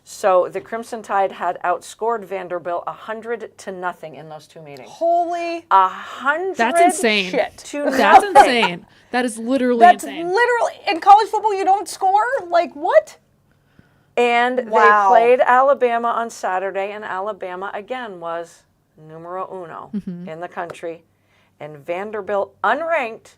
So the Crimson Tide had outscored Vanderbilt 100 to nothing in those 2 meetings. Holy 100. That's insane. shit. To That's nothing. insane. That is literally That's insane. literally in college football you don't score? Like what? And Wow. they played Alabama on Saturday, and Alabama again was numero uno in the country. And Vanderbilt, unranked,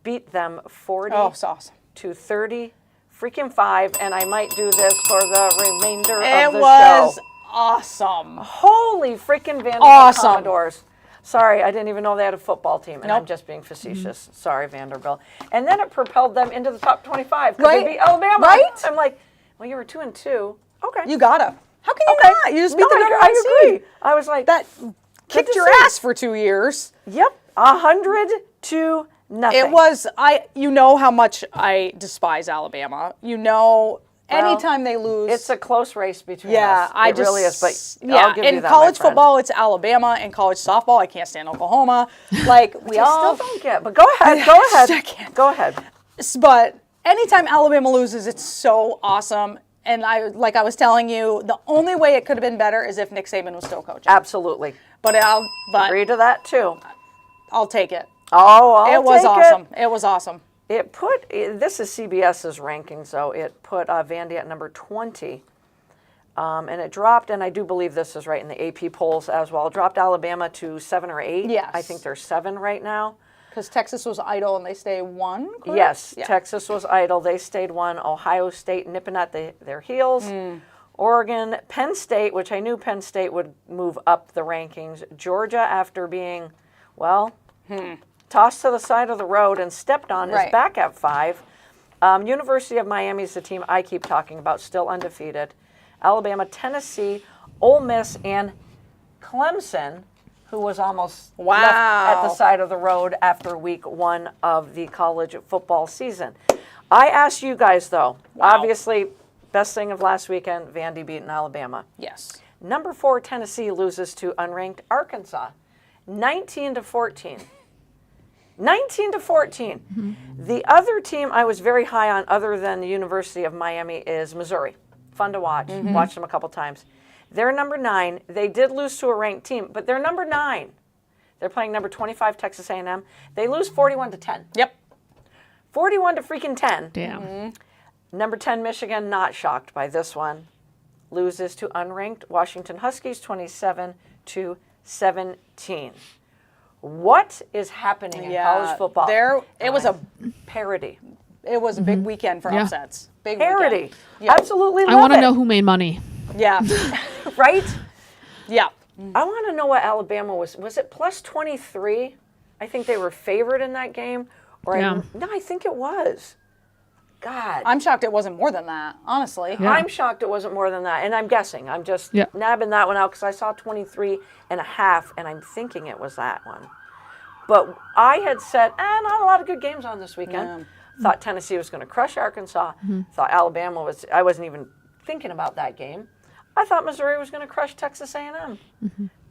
beat them 40 Oh, it's awesome. to 30 freaking 5. And I might do this for the remainder It of the was show. awesome. Holy freaking Vanderbilt Awesome. Commodores. Sorry, I didn't even know they had a football team, and I'm Nope. just being facetious. Sorry, Vanderbilt. And then it propelled them into the top 25 because Right? they beat Alabama. Right? I'm like, well, you were 2-2. Okay. You gotta. How can you Okay. not? You just beat No, the number 1 I seed. agree. I was like, That kicked to your see. ass for 2 years. yep, 100 to nothing. It was you know how much I despise Alabama. You know anytime they lose It's a close race between yeah, us. I It just really is, but yeah, I'll give you in that, my college friend. football it's Alabama, and college softball I can't stand Oklahoma. Like we I all still don't get, but go ahead, go ahead. I can't. Go ahead. But anytime Alabama loses, it's so awesome. And I was telling you, the only way it could have been better is if Nick Saban was still coaching. Absolutely. But Agree to that, too. I'll take it. Oh, I'll It was take awesome. It was awesome. This is CBS's rankings, though. It put Vandy at number 20. And it dropped, and I do believe this is right in the AP polls as well. It dropped Alabama to 7 or 8. Yes. I think they're 7 right now. Because Texas was idle and they stay 1, correct? Yes, Yeah. Texas was idle. They stayed 1. Ohio State nipping at their heels. Oregon, Penn State, which I knew Penn State would move up the rankings. Georgia, after being, tossed to the side of the road and stepped on, is Right. back at 5. University of Miami is the team I keep talking about, still undefeated. Alabama, Tennessee, Ole Miss, and Clemson, who was almost left at the Wow. side of the road after week 1 of the college football season. I asked you guys, though, obviously, best thing of last weekend, Vandy beating Alabama. Yes. Number 4, Tennessee loses to unranked Arkansas, 19-14. 19-14. The other team I was very high on, other than the University of Miami, is Missouri. Fun to watch. Watched them a couple times. They're number 9. They did lose to a ranked team, but they're number 9. They're playing number 25 Texas A&M. They lose 41-10. Yep. 41 to freaking 10. Damn. Number 10 Michigan, not shocked by this one, loses to unranked Washington Huskies 27-17. What is happening in college football? It was a parody. It was a big weekend for upsets. Big Parody. weekend. Yeah. Absolutely love I want to it. know who made money. Yeah. Right? Yeah. I want to know what Alabama was. Was it plus 23? I think they were favored in that game. Or Yeah. no, I think it was. God. I'm shocked it wasn't more than that, honestly. Yeah. I'm shocked it wasn't more than that. And I'm guessing. I'm just Yeah. nabbing that one out because I saw 23 and a half, and I'm thinking it was that one. But I had said, not a lot of good games on this weekend. Thought Tennessee was going to crush Arkansas. Thought Alabama was, I wasn't even thinking about that game. I thought Missouri was going to crush Texas A&M.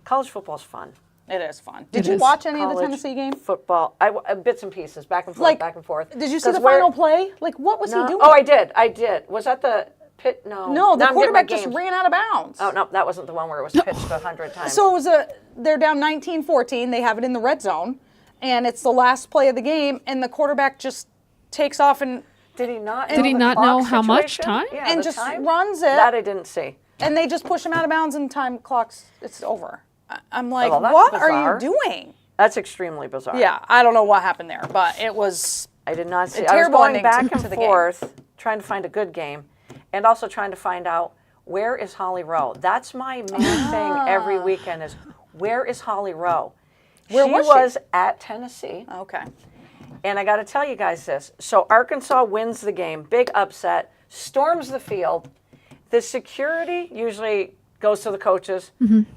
College football's fun. It is fun. Did It you is. watch any of the College Tennessee game? Football, bits and pieces, back and forth, Like, back and forth. Did you see 'Cause the where- final play? Like, what was No. he doing? Oh, I did. Was that the pit? No. No, the Now I'm getting my quarterback just games. ran out of bounds. Oh, no, that wasn't the one where it was pitched 100 times. So it was they're down 19-14. They have it in the red zone, and it's the last play of the game, and the quarterback just takes off and Did he not Did he the not clock know how much situation? time? Yeah, and the just time? runs it, That I didn't see. and they just push him out of bounds, and time clocks. It's over. I'm like, Well, that's what bizarre. are you doing? That's extremely bizarre. Yeah, I don't know what happened there, but it was. I did not see. A I was terrible going ending back to and the game. forth, trying to find a good game, and also trying to find out where is Holly Rowe. That's my main thing every weekend is where is Holly Rowe? Where she was she? was at Tennessee, Okay. and I got to tell you guys this. So Arkansas wins the game, big upset, storms the field. The security usually goes to the coaches.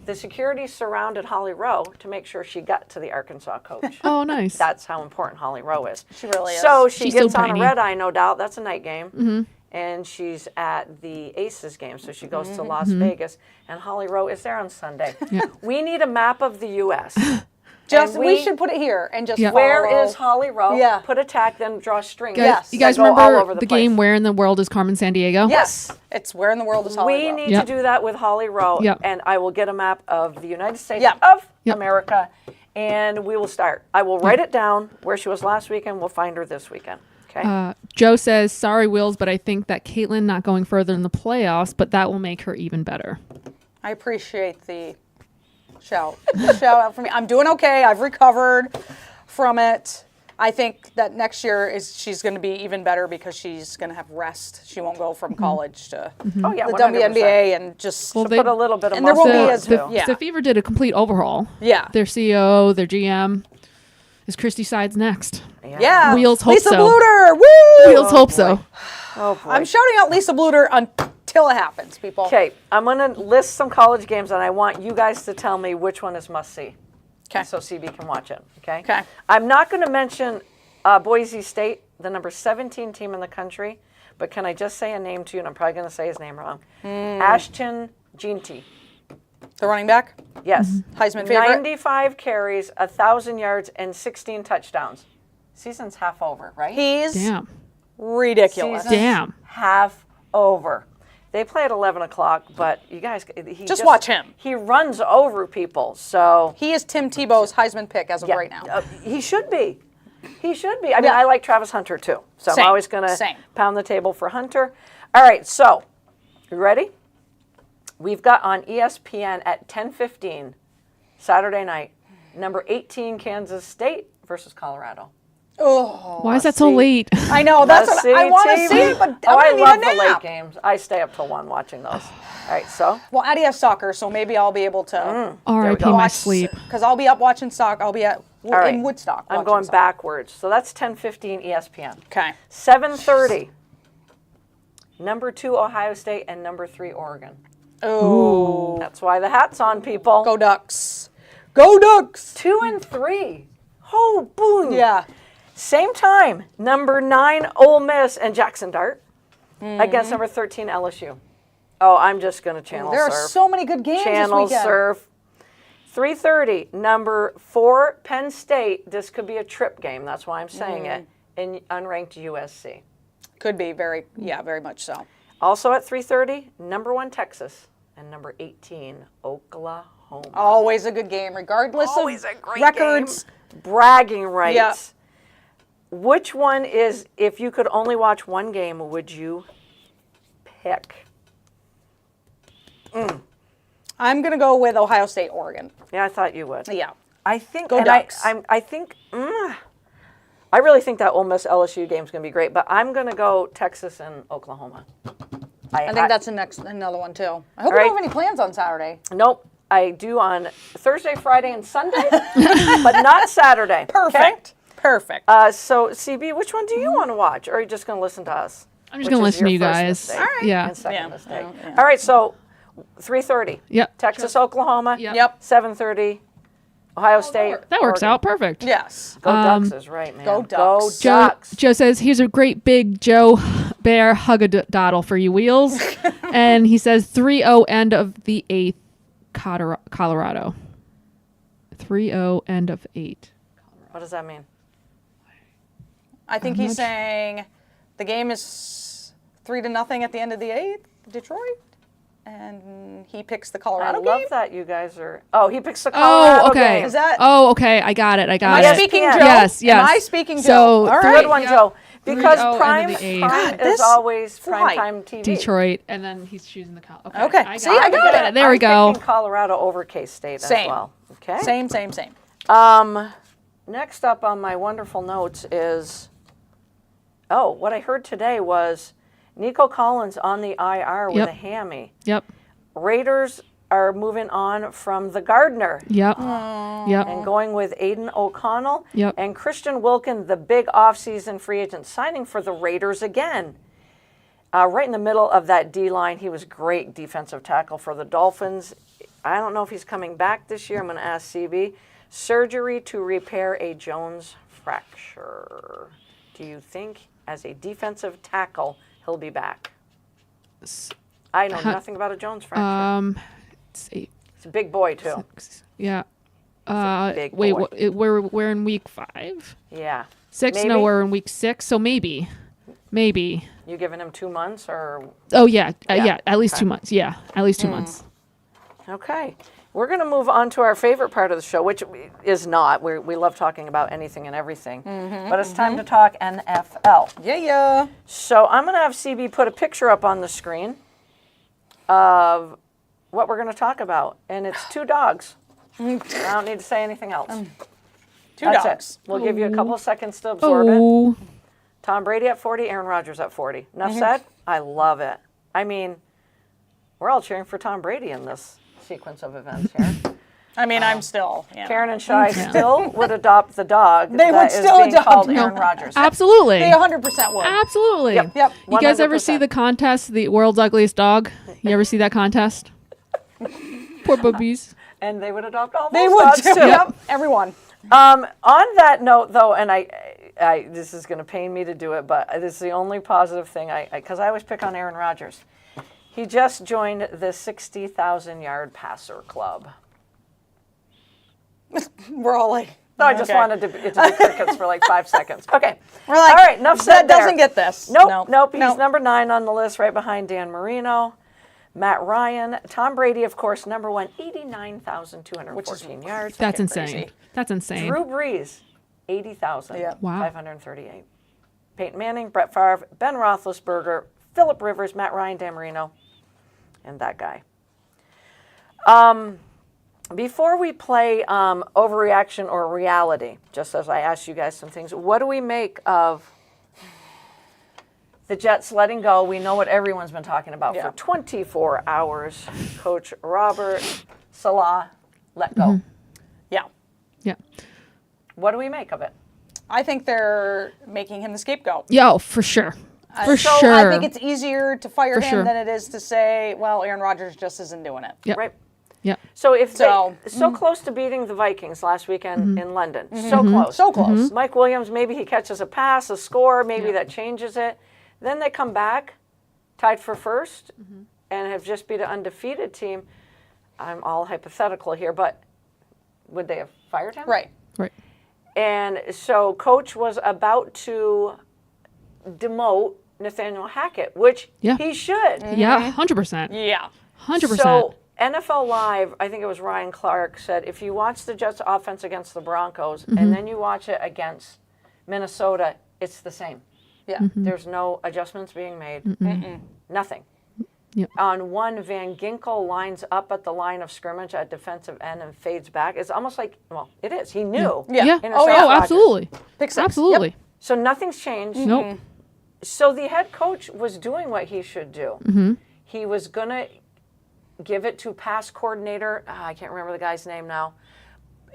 The security surrounded Holly Rowe to make sure she got to the Arkansas coach. Oh, nice. That's how important Holly Rowe is. She really is. So she She's so gets on a tiny. red eye, no doubt. That's a night game. And she's at the Aces game, so she goes to Las Vegas. And Holly Rowe is there on Sunday. We need a map of the U.S. Just And we should put it here and just follow. Where is Holly Rowe? Yeah. Put a tack, then draw a string. Yes. You guys That go all remember over the place. game Where in the World is Carmen Sandiego? Yes. It's where in the world is Holly We Rowe? need Yep. to do that with Holly Rowe, Yep. and I will get a map of the United States Yep. of Yep. America, and we will start. I will write it down where she was last weekend. We'll find her this weekend. Okay. Joe says, sorry, Wills, but I think that Caitlin not going further in the playoffs, but that will make her even better. I appreciate the shout. Shout out for me. I'm doing okay. I've recovered from it. I think that next year she's going to be even better because she's going to have rest. She won't go from college to Oh yeah, the 100%. WNBA and just Well, Put a little bit of And there won't muscle be on as- it, too. yeah. The Fever did a complete overhaul. yeah. Their CEO, their GM. Is Christy Sides next? Yeah. Wheels hope Lisa so. Bluter. Woo! Wheels hope so. Oh boy. I'm shouting out Lisa Bluter until it happens, people. Okay, I'm going to list some college games, and I want you guys to tell me which one is must see. Okay. So CB can watch it. Okay. Okay. I'm not going to mention Boise State, the number 17 team in the country, but can I just say a name to you? And I'm probably going to say his name wrong. Ashton Ginty. The running back, Yes. Heisman favorite. 95 carries, 1,000 yards, and 16 touchdowns. Season's half over, right? He's Damn. ridiculous. Season's Damn. half over. They play at 11 o'clock, but you guys, he Just watch him. He runs over people, so He is Tim Tebow's Heisman pick as of right now. he should be. He should be. I mean, Yeah. I like Travis Hunter too, so Same. I'm always going to Same. pound the table for Hunter. All right, so you ready? We've got on ESPN at 10:15 Saturday night, number 18 Kansas State versus Colorado. Oh, Why is that so see. late? I know. That's what I want to TV. see it, but Oh, I I'm love gonna the need a late nap. games. I stay up till 1 watching those. All right, so Well, Addie has soccer, so maybe I'll be able to R.I.P. go. my watch sleep. because I'll be up watching soccer. I'll be all right. in Woodstock. I'm watching going soccer. backwards. So that's 10:15 ESPN. Okay. 7:30. Number 2 Ohio State and number 3 Oregon. Oh, That's why the hat's on, people. go Ducks! Go Ducks! 2 and 3. Oh, boom. Yeah. Same time. Number 9 Ole Miss and Jackson Dart against number 13 LSU. Oh, I'm just going to channel There are surf. so many good games Channel this weekend. surf. 3:30. Number 4 Penn State. This could be a trip game. That's why I'm saying it. In unranked USC. Could be very much so. Also at 3:30, number 1 Texas and number 18 Oklahoma. Always a good game, regardless Always of a great records. game. Bragging rights. Yeah. Which one is, if you could only watch one game, would you pick? I'm gonna go with Ohio State, Oregon. Yeah, I thought you would. Yeah. I think, Go and Ducks. I think, I really think that Ole Miss LSU game is going to be great, but I'm going to go Texas and Oklahoma. I think that's another one too. I hope you right. don't have any plans on Saturday. Nope. I do on Thursday, Friday, and Sunday, but not Saturday. Perfect. Perfect. So, CB, which one do you want to watch, or are you just going to listen to us? I'm just going to listen to you guys. Mistake, All right. Yeah. And second Yeah. mistake. Yeah. All right, so 3:30. Yep. Texas, Oklahoma. Yep. 7:30. Ohio State. That works Oregon. out perfect. Yes. Go Ducks is right, man. Go Ducks. Joe, Ducks. Joe says, here's a great big Joe Bear hug-a-doddle for you wheels. And he says 3-0 end of the 8th, Colorado. 3-0 end of 8. What does that mean? I think he's saying the game is 3-0 at the end of the 8th, Detroit, and he picks the I Colorado love game. that you guys are. Oh, he picks the Colorado Oh, okay. game. Is that? Oh, okay. I got it. I got Am I it. speaking Yes. Joe? Yes, yes. Am I speaking Joe? So, All three- right. Good one, Yep. Joe. Because 3-0 prime, end of the 8th. prime God, is this always flight. primetime TV. Detroit, and then he's choosing the Okay. Okay. See, I got it. There we go. I'm picking Colorado over K-State as Same. well. Okay. Same. Next up on my wonderful notes is, what I heard today was Nico Collins on the IR with Yep. a hammy. Yep. Raiders are moving on from the Gardner Yep. Yep. and going with Aiden O'Connell Yep. and Christian Wilkin, the big offseason free agent signing for the Raiders again. Right in the middle of that D-line, he was great defensive tackle for the Dolphins. I don't know if he's coming back this year. I'm going to ask CB. Surgery to repair a Jones fracture. Do you think as a defensive tackle he'll be back? I know nothing about a Jones fracture. It's 8. He's a big boy too. Yeah. big Wait, boy. we're in week 5? Yeah. 6? Maybe? No, we're in week 6, so maybe. You giving him 2 months or? Oh, yeah. Yeah. Yeah, at least Okay. 2 months. Yeah, at least 2 months. Okay. We're going to move on to our favorite part of the show, which is not. We love talking about anything and everything. But it's time to talk NFL. Yeah. So I'm going to have CB put a picture up on the screen of what we're going to talk about. And it's 2 dogs. I don't need to say anything else. Two That's dogs. it. We'll give you a couple seconds to absorb it. Oh, Tom Brady at 40, Aaron Rodgers at 40. Enough said? I love it. I mean, we're all cheering for Tom Brady in this sequence of events here. I mean, I'm still. Karen and Shai still would adopt the dog They that would is still being adopt called him. Aaron Rodgers. absolutely. They 100% would. Absolutely. Yep. You guys ever see 100%. the contest, the world's ugliest dog? You ever see that contest? Poor boobies. And they would adopt all They those would dogs too. too. Yep. Everyone. On that note, though, and I this is going to pain me to do it, but this is the only positive thing because I always pick on Aaron Rodgers. He just joined the 60,000-yard passer club. We're all like. No, I just wanted it to be crickets for like 5 seconds. Okay. We're like, all right, enough said that doesn't there. get this. Nope. He's number 9 on the list, right behind Dan Marino, Matt Ryan, Tom Brady, of course, number 1, 89,214 yards. That's Fucking insane. crazy. That's insane. Drew Brees, 80,000. Yeah. Wow. 538. Peyton Manning, Brett Favre, Ben Roethlisberger, Phillip Rivers, Matt Ryan, Dan Marino, and that guy. Before we play overreaction or reality, just as I asked you guys some things, what do we make of the Jets letting go? We know what everyone's been talking about Yeah. for 24 hours. Coach Robert Saleh let go. Yeah. Yeah. What do we make of it? I think they're making him the scapegoat. Yo, for sure. For So sure. I think it's easier to fire For him sure. than it is to say, well, Aaron Rodgers just isn't doing it. Yep. Right? Yep. So if So- so close to beating the Vikings last weekend in London, so close. So close. Mike Williams, maybe he catches a pass, a score, maybe that changes it. Then they come back, tied for first, and have just beat an undefeated team. I'm all hypothetical here, but would they have fired him? Right. Right. And so coach was about to demote Nathaniel Hackett, which Yeah. he should. Yeah, 100%. Yeah. 100%. So NFL Live, I think it was Ryan Clark, said if you watch the Jets offense against the Broncos and then you watch it against Minnesota, it's the same. Yeah. There's no adjustments being made. Nothing. Yep. On one, Van Ginkel lines up at the line of scrimmage at defensive end and fades back. It's almost like, well, it is. He knew. Yeah. Yeah. Intercept Oh, Rodgers. absolutely. Pick six. Absolutely. Yep. So nothing's changed. Nope. So the head coach was doing what he should do. He was going to give it to pass coordinator. I can't remember the guy's name now.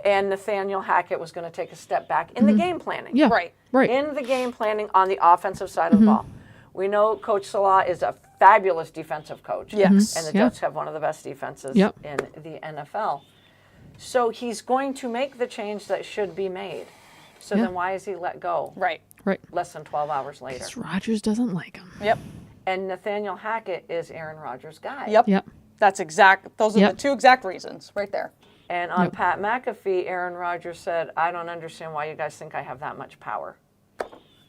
And Nathaniel Hackett was going to take a step back in the game planning. Yeah. Right. Right. In the game planning on the offensive side of the ball. We know Coach Salah is a fabulous defensive coach. Yes. And the Yeah. Jets have one of the best defenses Yep. in the NFL. So he's going to make the change that should be made. So Yeah. then why is he let go Right. Right. less than 12 hours later? Because Rodgers doesn't like him. Yep. And Nathaniel Hackett is Aaron Rodgers' guy. Yep. Yep. Those are Yep. the two exact reasons right there. And on Yep. Pat McAfee, Aaron Rodgers said, I don't understand why you guys think I have that much power.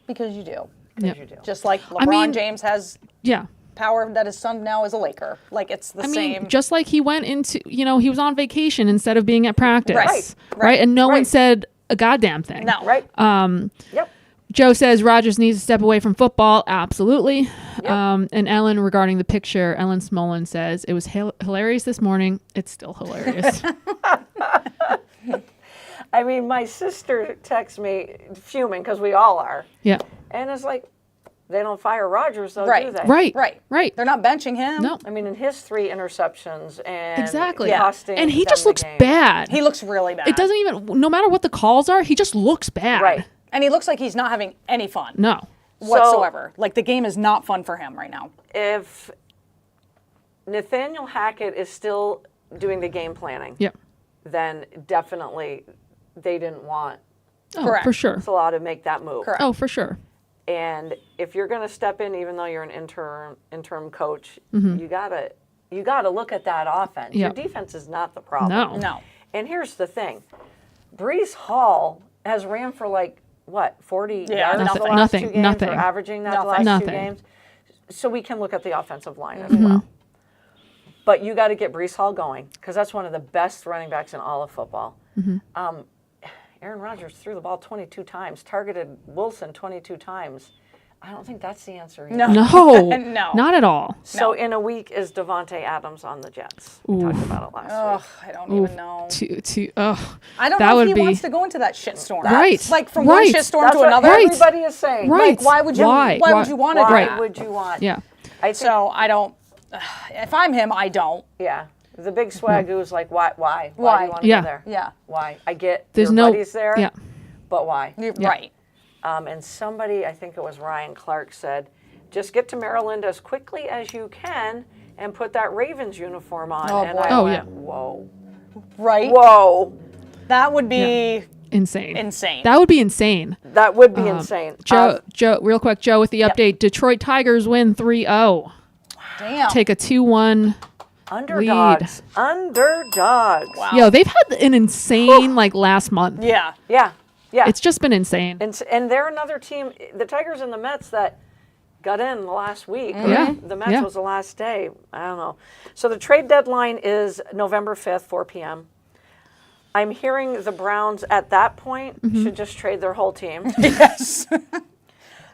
Because you do. Because Yep. you do. Just like LeBron mean- James has Yeah. power that his son now is a Laker. Like it's the I same. mean, just like he went into, he was on vacation instead of being at practice. Right. Right. And no one Right. said a goddamn thing. no. Right? Yep. Joe says Rodgers needs to step away from football. Absolutely. Yep. And Ellen, regarding the picture, Ellen Smolin says, it was hilarious this morning. It's still hilarious. I mean, my sister texts me fuming because we all are. Yeah. And it's like, they don't fire Rodgers, though, Right. do they? Right. Right. Right. They're not benching him. No. I mean, in his 3 interceptions and Exactly. costing And he them just the looks game. bad. He looks really bad. It doesn't even, no matter what the calls are, he just looks bad. Right. And he looks like he's not having any fun No. whatsoever. Like the game is not fun for him right now. If Nathaniel Hackett is still doing the game planning, Yep. then definitely they didn't want Oh, Correct. for sure. Salah to make that move. Correct. Oh, for sure. And if you're going to step in, even though you're an interim coach, you gotta look at that offense. Yep. Your defense is not the problem. No. No. And here's the thing: Brees Hall has ran for 40 Yeah, yards nothing. the last Nothing. 2 games, Nothing. or averaging that the Nothing. last 2 Nothing. games. So we can look at the offensive line as well. But you got to get Brees Hall going because that's one of the best running backs in all of football. Aaron Rodgers threw the ball 22 times, targeted Wilson 22 times. I don't think that's the answer either. No. No. No. Not at all. So in a week, is Devontae Adams on the Jets? We talked about it last Ugh, week. I don't even know. I I don't that know would if he be wants to go into that shitstorm. Right. Like from one Right. shitstorm That's to what another. Right. everybody is saying. Right. Like why would you? Why? Why Why- would you want to do Why that? would you want? Yeah. I think, So I don't. If I'm him, I don't. yeah. The big swagoo is like, why? Why? Why? do you want to Yeah. go there? Yeah. Why? I get There's your no buddies there, Yeah. but why? You're right. And somebody, I think it was Ryan Clark, said, just get to Maryland as quickly as you can and put that Ravens uniform on. Oh, and boy. I Oh, went, yeah. whoa. Right. Whoa. That would be Insane. insane. That would be insane. That would be insane. Joe, real quick, Joe, with the update, Detroit Tigers win 3-0. Damn. Take a 2-1. Underdogs. Underdogs. Wow. Yo, they've had an insane last month. Yeah. Yeah. Yeah. It's just been insane. And they're another team, the Tigers and the Mets, that got in the last week. Yeah. The Mets Yeah. was the last day. I don't know. So the trade deadline is November 5th, 4 p.m. I'm hearing the Browns at that point should just trade their whole team. Yes.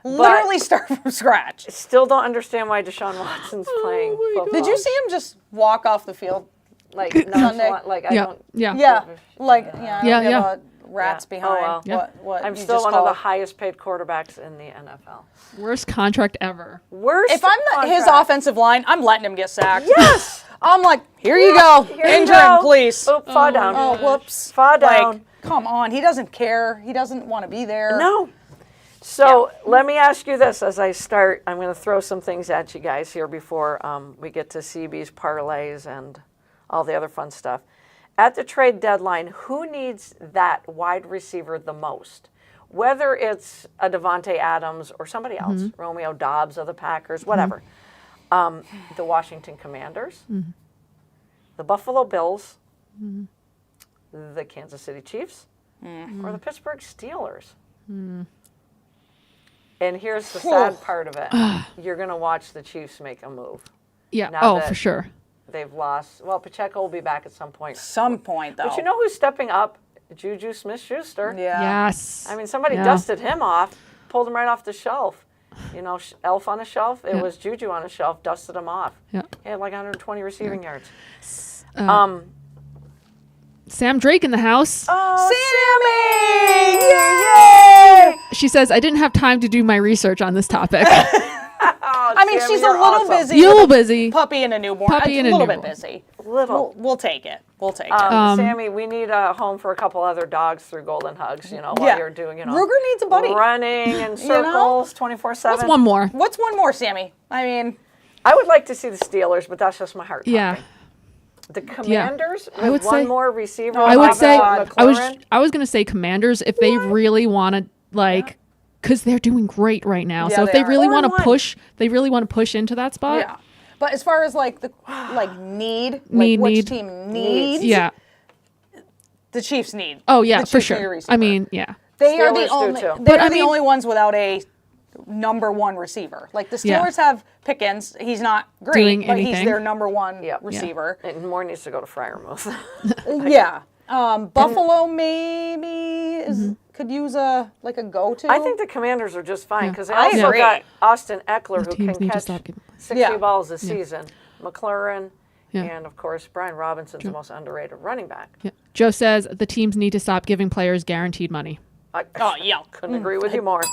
Literally start from scratch. Still don't understand why Deshaun Watson's playing football. Did you see him just walk off the field? Like, Sunday? like I Yeah. don't. Yeah. Yeah. Like yeah. Yeah, give yeah. a Rats Yeah. behind. Oh, well. Yeah. What I'm you still just one of the called. highest paid quarterbacks in the NFL. Worst contract ever. Worst. If I'm his contract. offensive line, I'm letting him get sacked. Yes. I'm like, here you go. Here you Injure go. him, please. Oh, fall down. Oh, whoops. Fall down. Like, come on. He doesn't care. He doesn't want to be there. No. So let me ask you this as I start. I'm going to throw some things at you guys here before we get to CB's parlays and all the other fun stuff. At the trade deadline, who needs that wide receiver the most? Whether it's a Devontae Adams or somebody else, Romeo Dobbs of the Packers, whatever. The Washington Commanders, the Buffalo Bills, the Kansas City Chiefs, or the Pittsburgh Steelers. And here's the sad part of it. You're going to watch the Chiefs make a move. Yeah. Now Oh, that- for sure. They've lost. Well, Pacheco will be back at some point. Some point, though. But you know who's stepping up? Juju Smith-Schuster. Yeah. Yes. I mean, somebody Yeah. dusted him off, pulled him right off the shelf. You know, Elf on a shelf. It Yeah. was Juju on a shelf. Dusted him off. Yeah. He had like 120 receiving yards. Sam Drake in the house. Oh, Sammy! Yay! She says, I didn't have time to do my research on this topic. I mean, Sammy, she's a you're little awesome. busy. You're a with little busy. Puppy and a newborn. Puppy and a little bit newborn. busy. Little. We'll take it. We'll take it. Sammy, we need a home for a couple other dogs through Golden Hugs, you know, while Yeah. you're doing, Ruger needs a buddy. running in know? circles 24/7. What's one more? What's one more, Sammy? I mean, I would like to see the Steelers, but that's just my heart Yeah. talking. The Commanders I would with one say- more receiver. I would say McLaurin. I was gonna say Commanders if they really want to because they're doing great right now. Yeah, so if they they are. really want 4-1. to push, into that spot. yeah. But as far as like the need, Need, which need. team needs, Yeah. the Chiefs need. Oh yeah, the for Chiefs need a sure. receiver. I mean, yeah. They are Steelers the do only. too. They're But I the mean- only ones without a number one receiver. Like the Yeah. Steelers have Pickens. He's not great, Doing but he's anything. their number one Yep. receiver. And more needs to go to Friermuth. Yeah. Buffalo maybe could use a go-to. I think the Commanders are just fine because they I also agree. got Austin Eckler who teams can need to catch stop giving- 60 Yeah. balls a season. McLaurin, Yeah. and of course Brian Robinson's the most underrated running back. Yeah. Joe says the teams need to stop giving players guaranteed money. Oh, yeah. Couldn't agree with you more.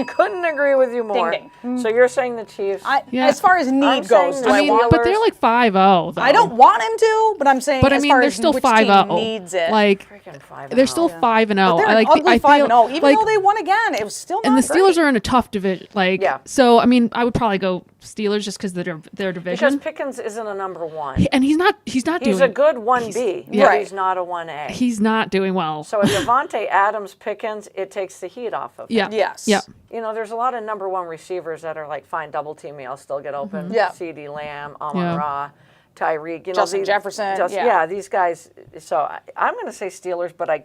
Couldn't agree with you more. Ding. So you're saying the Chiefs? Yeah. As far as need I'm goes, saying do the I want? But they're like 5-0 though. I don't want him to, but I'm saying. But I as mean, far they're as still which 5-0. team needs it. Like Freaking 5-0. they're still 5-0. They're I an like. ugly I 5-0. feel Even like, though they won again, it was still not and the Steelers great. are in a tough division. Like, Yeah. so I mean, I would probably go Steelers just because their because division. Pickens isn't a number one. And he's not doing. He's a good 1B, but Right. he's not a 1A. He's not doing well. So if Devontae Adams Pickens, it takes the heat off of him. Yeah. Yes. Yeah. You know, there's a lot of number one receivers that are like, fine, double team me, I'll still get open. Yeah. C.D. Lamb, Yeah. Amon-Ra, Tyreek. You know, Justin Jefferson, yeah. yeah, these guys. So I'm going to say Steelers, but I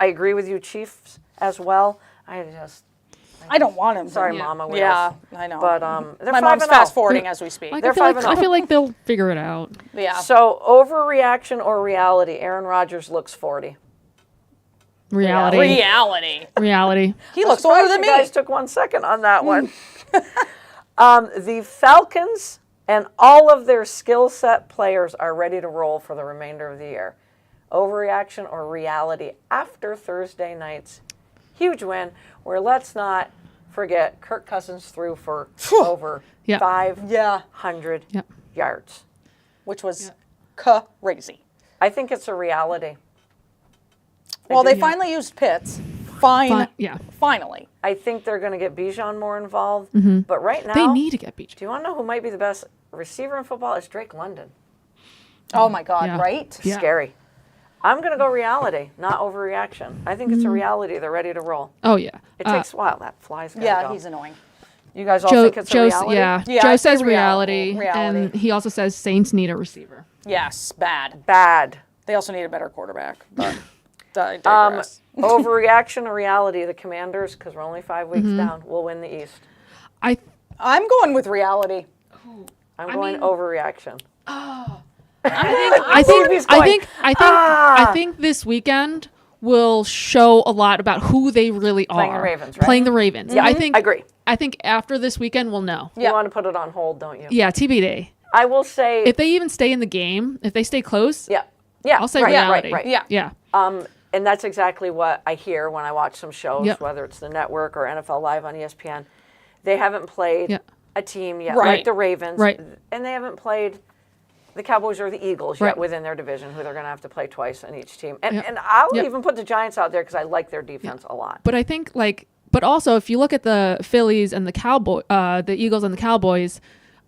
agree with you, Chiefs, as well. I don't want him. Sorry, to. Mama Wheels. Yeah, I know. But they're My mom's 5-0. fast forwarding as we speak. Like, They're I 5-0. feel like they'll figure it out. Yeah. So overreaction or reality? Aaron Rodgers looks 40. Reality. Reality. He looks Surprised older than you me. guys took 1 second on that one. The Falcons and all of their skill set players are ready to roll for the remainder of the year. Overreaction or reality after Thursday night's huge win, where let's not forget Kirk Cousins threw for over Yeah. 500 Yep. yards. Which was crazy. I think it's a reality. Well, they finally used Pitts. Yeah. Finally. I think they're going to get Bijan more involved. But right now, They need to get beat. do you want to know who might be the best receiver in football? It's Drake London. Oh my God! Yeah. Right? Yeah. Scary. I'm going to go reality, not overreaction. I think it's a reality. They're ready to roll. Oh yeah. It takes a while. That fly's got to Yeah, go. he's annoying. You guys all Joe, think it's a reality? yeah. Yeah, Joe I say says reality, reality. and he also says Saints need a receiver. Yes, bad. Bad. They also need a better quarterback. But I digress. Overreaction or reality? The Commanders, because we're only 5 weeks down, will win the East. I'm going with reality. I'm going overreaction. I think this weekend will show a lot about who they really are. Playing the Ravens, right? Playing the Ravens. Yeah, I think. I agree. I think after this weekend we'll know. You want to put it on hold, don't you? Yeah, TBD. I will say. If they even stay in the game, if they stay close, yeah. Yeah. I'll say right, reality. Right, right. Yeah. Yeah. And that's exactly what I hear when I watch some shows, Yep. whether it's the network or NFL Live on ESPN. They haven't played Yeah. a team yet, Right. like the Ravens, Right. and they haven't played the Cowboys or the Eagles yet Right. within their division, who they're going to have to play twice on each team. And, Yep. and I'll Yep. even put the Giants out there because I like their defense a lot. But I think but also if you look at the Phillies and the Eagles and the Cowboys,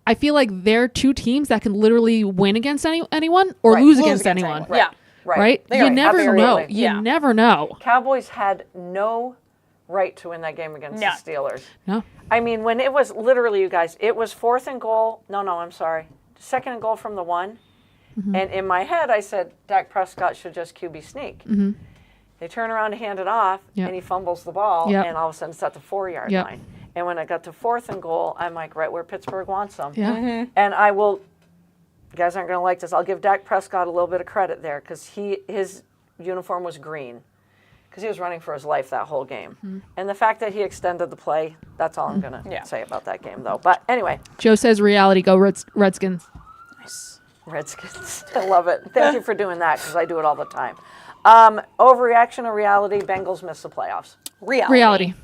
I feel like they're two teams that can literally win against anyone or Right. lose against anyone. Right. Yeah. Right? They You are never know. absolutely. You Yeah. never know. Cowboys had no right to win that game against No. the Steelers. No. I mean, when it was literally, you guys, it was 4th and goal. No, I'm sorry. 2nd and goal from the 1. And in my head, I said, Dak Prescott should just QB sneak. They turn around to hand it off, Yep. and he fumbles the ball, Yep. and all of a sudden it's at the 4-yard Yep. line. And when I got to 4th and goal, I'm like, right where Pittsburgh wants them. Yeah. And I will, you guys aren't going to like this, I'll give Dak Prescott a little bit of credit there because his uniform was green. because he was running for his life that whole game. And the fact that he extended the play, that's all I'm going to say about that game, though. But anyway. Joe says reality, go Redskins. Nice. Redskins. I love it. Thank you for doing that, because I do it all the time. Overreaction or reality, Bengals miss the playoffs. Reality.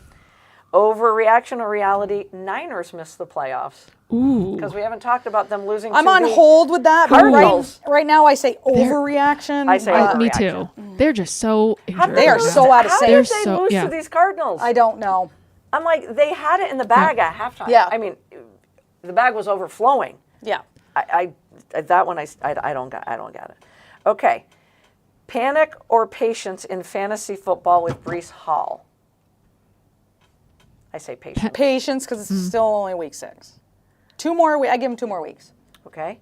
Overreaction or reality, Niners miss the playoffs. Ooh. Because we haven't talked about them losing I'm to on the hold with that. But Cardinals. right now, I say overreaction. I say but Me overreaction. too. They're just so injured. They are so out of How sync. did They're they so- lose yeah. to these Cardinals? I don't know. I'm like, they had it in the bag at halftime. Yeah. I mean, the bag was overflowing. Yeah. I that one I don't get it. Okay, panic or patience in fantasy football with Breece Hall. I say patience. Patience, because it's still only week 6. 2 more. I give him 2 more weeks. Okay,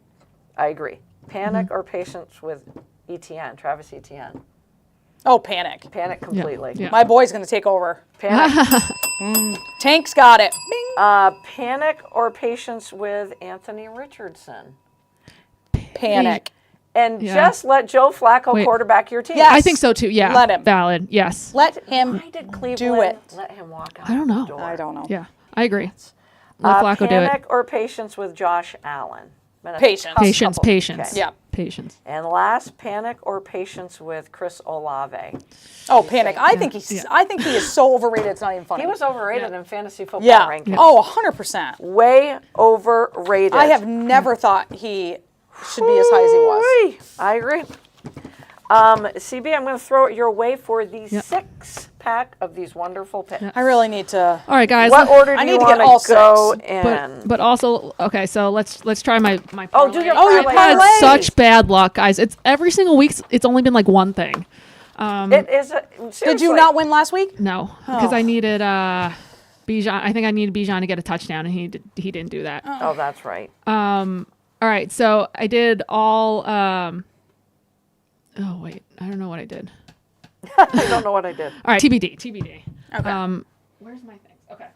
I agree. Panic or patience with Etienne, Travis Etienne. Oh, panic. Panic completely. Yeah. My boy's going to take over. Panic. Tank's got it. Bing. Panic or patience with Anthony Richardson. Panic. And Yeah. just let Joe Flacco Wait. quarterback your team. Yes. I think so too. Yeah. Let him. Valid. Yes. Let him Why did Cleveland do it. let him walk out I don't know. the door? I don't know. Yeah. I agree. Let Flacco do it. Panic or patience with Josh Allen? Been a Patience. tough Patience. couple- Patience. Okay. Yeah. Patience. And last, panic or patience with Chris Olave? Oh, panic. I think I think he is so overrated. It's not even funny. He was overrated in fantasy football Yeah. rankings. Oh, 100%. Way overrated. I have never thought he should be as high as he was. Ooh-wee. I agree. CB, I'm going to throw it your way for the 6-pack of these wonderful picks. I really need to. All right, guys. What order I do need you to get want all to go 6. in? But also, okay, so let's try my Oh, do your Oh, your parlay. I parlay. had such bad luck, guys. It's every single week. It's only been like one thing. It is. Did Seriously. you not win last week? No, because I needed Bijan. I think I needed Bijan to get a touchdown, and he didn't do that. Oh, that's right. All right, so I did all. Oh wait, I don't know what I did. I don't know what I did. All right, TBD. Okay. Where's my things? Okay,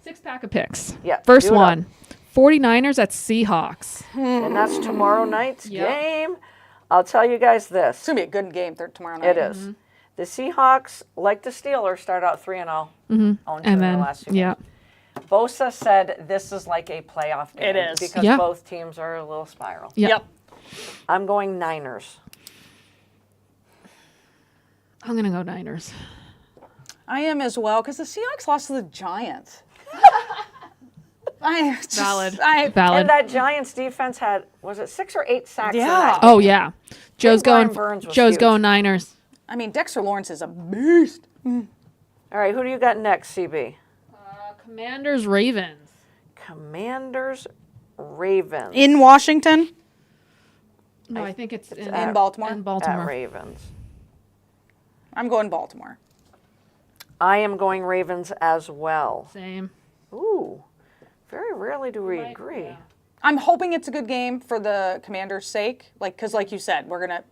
6-pack of picks. Yeah, First do it up. one, 49ers at Seahawks. And that's tomorrow night's Yep. game. I'll tell you guys this. It's going to be a good game tomorrow night. It is. The Seahawks, like the Steelers, start out 3-0. And their then last 2 yeah, games. Bosa said this is like a playoff game. It is. Because Yeah. both teams are a little spiral. yeah. Yep. I'm going Niners. I'm gonna go Niners. I am as well because the Seahawks lost to the Giants. Valid. And Valid. that Giants defense had, was it 6 or 8 sacks in Yeah. that Oh yeah, Joe's Brian going. Burns was Joe's huge. going Niners. I mean, Dexter Lawrence is a beast. All right, who do you got next, CB? Commanders Ravens. Commanders, Ravens. In Washington? No, I think it's in Baltimore? In At Baltimore. Ravens. I'm going Baltimore. I am going Ravens as well. Same. Ooh, very rarely do we agree. yeah. I'm hoping it's a good game for the Commanders' sake, because like you said, we're gonna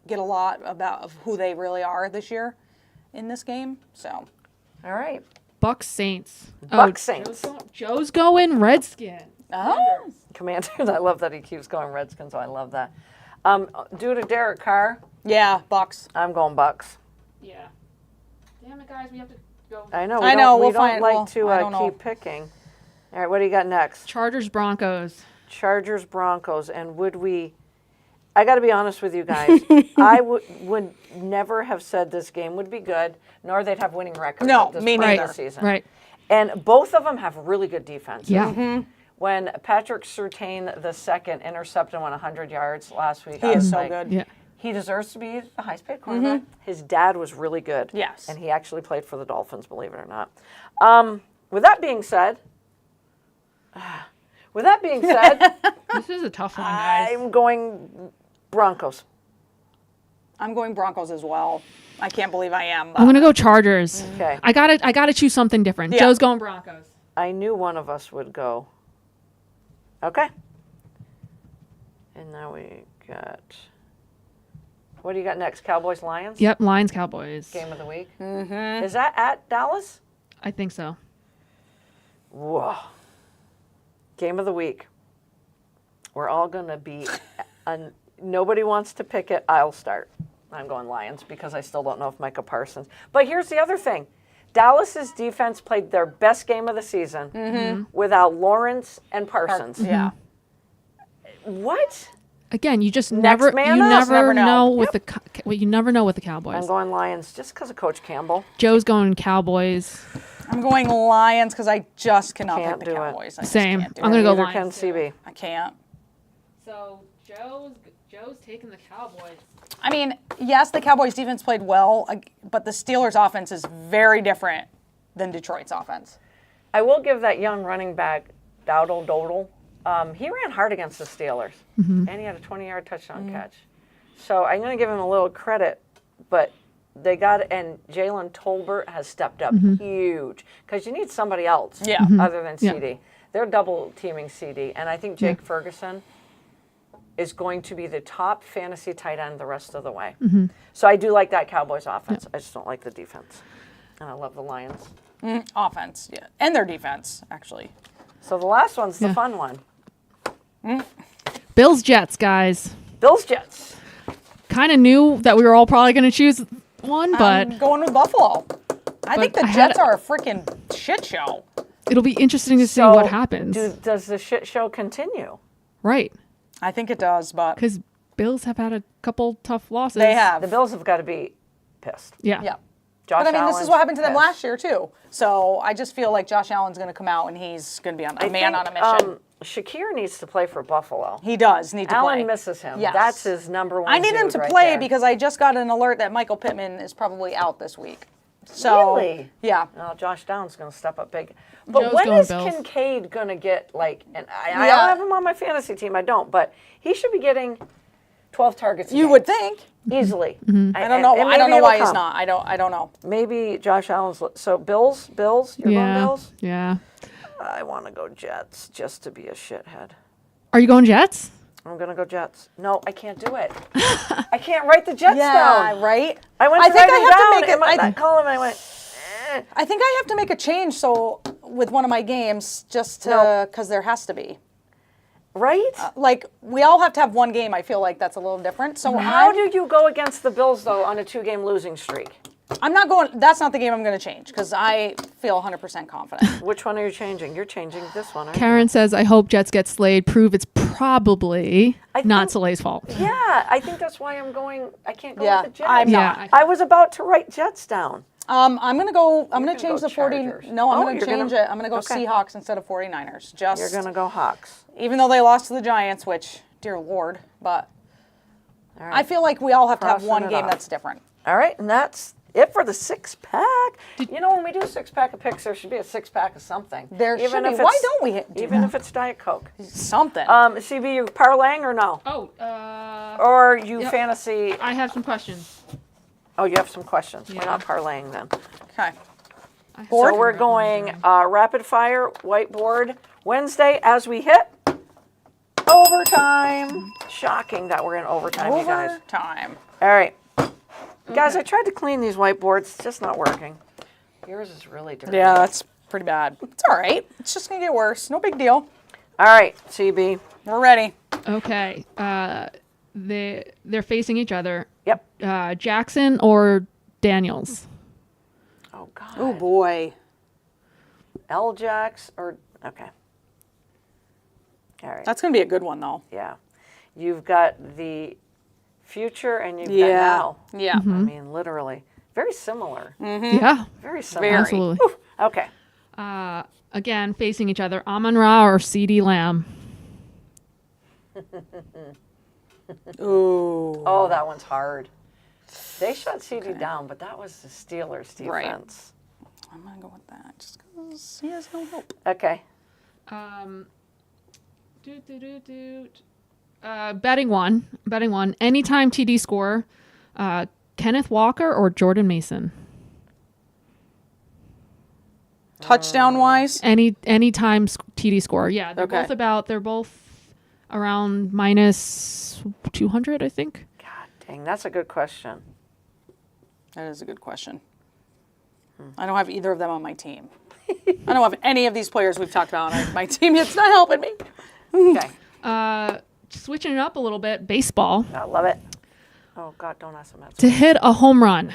get a lot of who they really are this year in this game. So All right. Bucks Saints. Bucks Saints. Joe's going Redskin. Commanders. I love that he keeps going Redskins, so I love that. Due to Derek Carr, yeah, Bucks. I'm going Bucks. Yeah. Damn it, guys, we have to go. I know. I know, We we'll don't find- like well, to I don't know. keep picking. All right, what do you got next? Chargers Broncos. Chargers, Broncos, and would we? I got to be honest with you guys. I would never have said this game would be good, nor they'd have winning records. No, at this me point in neither. the season. Right. And both of them have really good defenses. Yeah. When Patrick Surtain II intercepted him on 100 yards last week, He I was is so like, good. Yeah. he deserves to be the highest paid cornerback. His dad was really good. Yes. And he actually played for the Dolphins, believe it or not. With that being said, This is a tough one, guys. I'm going Broncos. I'm going Broncos as well. I can't believe I am. I'm gonna go Chargers. Okay. I gotta choose something different. Yeah. Joe's going Broncos. I knew one of us would go. Okay. And now we got. What do you got next? Cowboys, Lions? Yep, Lions Cowboys. Game of the week. Mm-hmm. Is that at Dallas? I think so. Whoa. Game of the week. We're all going to be. Nobody wants to pick it. I'll start. I'm going Lions because I still don't know if Micah Parsons. But here's the other thing. Dallas's defense played their best game of the season without Lawrence and Parsons. Yeah. What? Again, you just Next never man you up. never Never know. know with you never know with the Cowboys. I'm going Lions just because of Coach Campbell. Joe's going Cowboys. I'm going Lions because I just cannot Can't pick the do it. Cowboys. I just Same. can't do I'm it. gonna go Neither can Lions. CB. I can't. So Joe's taking the Cowboys. I mean, yes, the Cowboys defense played well, but the Steelers offense is very different than Detroit's offense. I will give that young running back, Dowdle. He ran hard against the Steelers, and he had a 20-yard touchdown catch. So I'm going to give him a little credit, but they got, and Jalen Tolbert has stepped up huge because you need somebody else other than CD. They're double teaming CD, and I think Jake Ferguson is going to be the top fantasy tight end the rest of the way. So I do like that Cowboys offense. I just don't like the defense, and I love the Lions. Offense, yeah. And their defense, actually. So the last one's the fun one. Bills Jets, guys. Bills Jets. Kind of knew that we were all probably going to choose one, but I'm going with Buffalo. I think the I had Jets it- are a freaking shit show. it'll be interesting to see So what happens. Does the shit show continue? Right. I think it does, but Because Bills have had a couple tough losses. they have. The Bills have got to be pissed. Yeah. Yeah. Josh But I mean, this is Allen's what happened to them pissed. last year, too. So I just feel like Josh Allen's going to come out and he's going to be on a man on a mission. Shakir needs to play for Buffalo. He does need to Allen play. misses him. Yes. That's his number one. I need him dude to right play there. because I just got an alert that Michael Pittman is probably out this week. So, Really? yeah. Oh, Josh Downs going to step up big. But Joe's when going is Bills. Kincaid going to get, like, and I Yeah. don't have him on my fantasy team, I don't, but he should be getting 12 targets a You game, would think. easily. I don't know. I don't know why he's not. I don't know. Maybe Josh Allen's. So Bills, you're going Bills? Yeah. I want to go Jets just to be a shithead. Are you going Jets? I'm going to go Jets. No, I can't do it. I can't write the Jets Yeah, down. right? I went I to think write I it have to down make it- in my I- that column, and I went, I think I have to make a change so with one of my games just to No. because there has to be. right? Like we all have to have one game. I feel like that's a little different. So How do you go against the Bills, though, on a 2-game losing streak? I'm not going. That's not the game I'm going to change because I feel 100% confident. Which one are you changing? You're changing this one, aren't Karen says, I hope Jets get slayed. Prove it's probably not think- Soleil's fault. you? Yeah, I think that's why I'm going. I can't go Yeah, with the Jets. I'm Yeah. not. I was about to write Jets down. I'm going to go. I'm going gonna to change go the 40. Chargers. No, I'm Oh, going to you're change gonna- it. I'm going to go okay. Seahawks instead of 49ers. Just You're going to go Hawks. even though they lost to the Giants, which dear Lord, but All I right. feel like we all have to have Crossing one it game off. that's different. All right, and that's it for the 6-pack. You know, when we do a 6-pack of picks, there should be a 6-pack of something. There should be. if Why it's- don't we do Even that? if it's Diet Coke. Something. CB, you parlaying or no? Oh, Or you Yep. fantasy? I have some questions. Oh, you have some questions. We're Yeah. not parlaying then. okay. So we're going rapid fire whiteboard Wednesday as we hit overtime. Shocking that we're in overtime, you guys. Overtime. All right. Guys, I tried to clean these whiteboards. It's just not working. Yours is really dirty. Yeah, that's pretty bad. It's all right. It's just going to get worse. No big deal. All right, CB. We're ready. Okay. They're facing each other. Yep. Jackson or Daniels? Oh, God. Oh, boy. L-Jax or... Okay. All right. That's going to be a good one, though. Yeah. You've got the future and you've got Yeah. now. Yeah. I mean, literally. Very similar. Yeah. Very similar. Very. Absolutely. Whew. Okay. Again, facing each other. Amon-Ra or C.D. Lamb? Ooh. Oh, that one's hard. They shut CD down, but that was the Steelers' Right. defense. I'm going to go with that just because he has no hope. Okay. Betting one. Anytime TD score. Kenneth Walker or Jordan Mason? Touchdown-wise? Anytime TD score. Yeah, they're Okay. they're both around minus 200, I think. God dang, that's a good question. That is a good question. I don't have either of them on my team. I don't have any of these players we've talked about on my team. It's not helping me. Okay. Switching it up a little bit, baseball. I love it. Oh, God, don't ask him that. To hit a home run,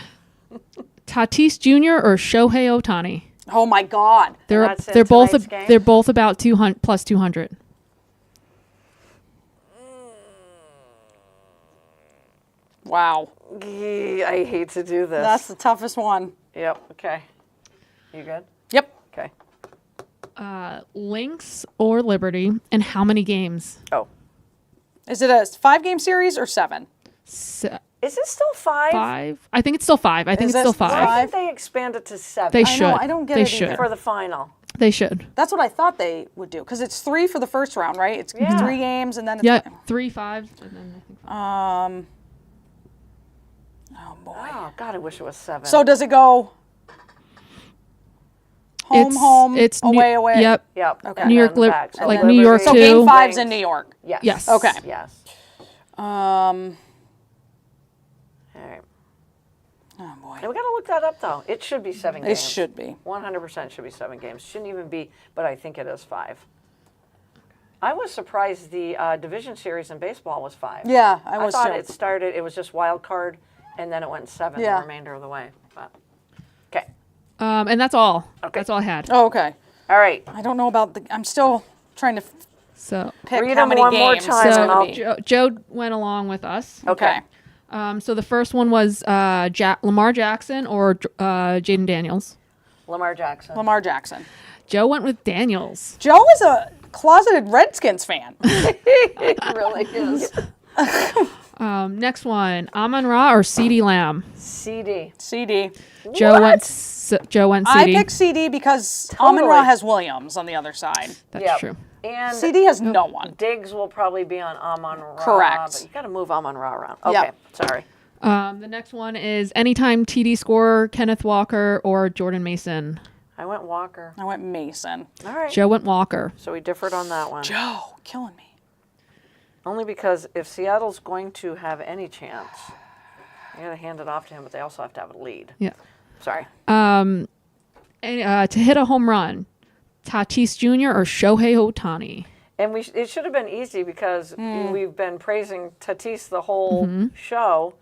Tatis Jr. or Shohei Ohtani? Oh my God. That's in They're both tonight's game? they're both about 200 plus 200. Wow. I hate to do this. That's the toughest one. Yep. Okay. You good? Yep. Okay. Lynx or Liberty, and how many games? Oh. Is it a 5-game series or 7? Se- Is it still 5? 5. I think it's still 5. I think Is it's still this 5. Why did they expand it to 7? They I should. know, I don't get they it should. either. For the final. They should. That's what I thought they would do because it's 3 for the first round, right? It's Yeah. 3 games and then it's Yeah, 3, 5, and then I think 5. Oh boy. Oh, God, I wish it was 7. So does it go home, it's away, New, away? Yep. Yep. Okay. and New York then Lib- back. So like Liberty, New York So too. game 5's Lynx. in New York. Yes. Yes. Okay. Yes. All All right. oh boy. And we got to look that up, though. It should be 7 It games. should be. 100% should be 7 games. Shouldn't even be, but I think it is 5. I was surprised the division series in baseball was 5. Yeah, I was thought too. it was just wild card, and then it went 7 Yeah. the remainder of the way. But okay. And that's all. Okay. That's all I had. Oh, okay. All right. I don't know about the. I'm still trying to So, pick Read how them many one more games. time so and I'll- Joe went along with us. Okay. So the first one was Lamar Jackson or Jaden Daniels. Lamar Jackson. Lamar Jackson. Joe went with Daniels. Joe is a closeted Redskins fan. It really is. Next one, Amon-Ra or CeeDee Lamb. CD. CD. Joe went I CeeDee. picked CD because Totally. Amon-Ra has Williams on the other side. That's Yep. true. And CD has no one. Diggs will probably be on Amon-Ra. Correct. But you got to move Amon-Ra around. Okay. Yep. Sorry. The next one is anytime TD scorer, Kenneth Walker or Jordan Mason. I went Walker. I went Mason. All right. Joe went Walker. So we differed on that one. Joe, killing me. Only because if Seattle's going to have any chance, you got to hand it off to him, but they also have to have a lead. Yeah. Sorry. And, to hit a home run, Tatis Jr. or Shohei Ohtani. And it should have been easy because we've been praising Tatis the whole show.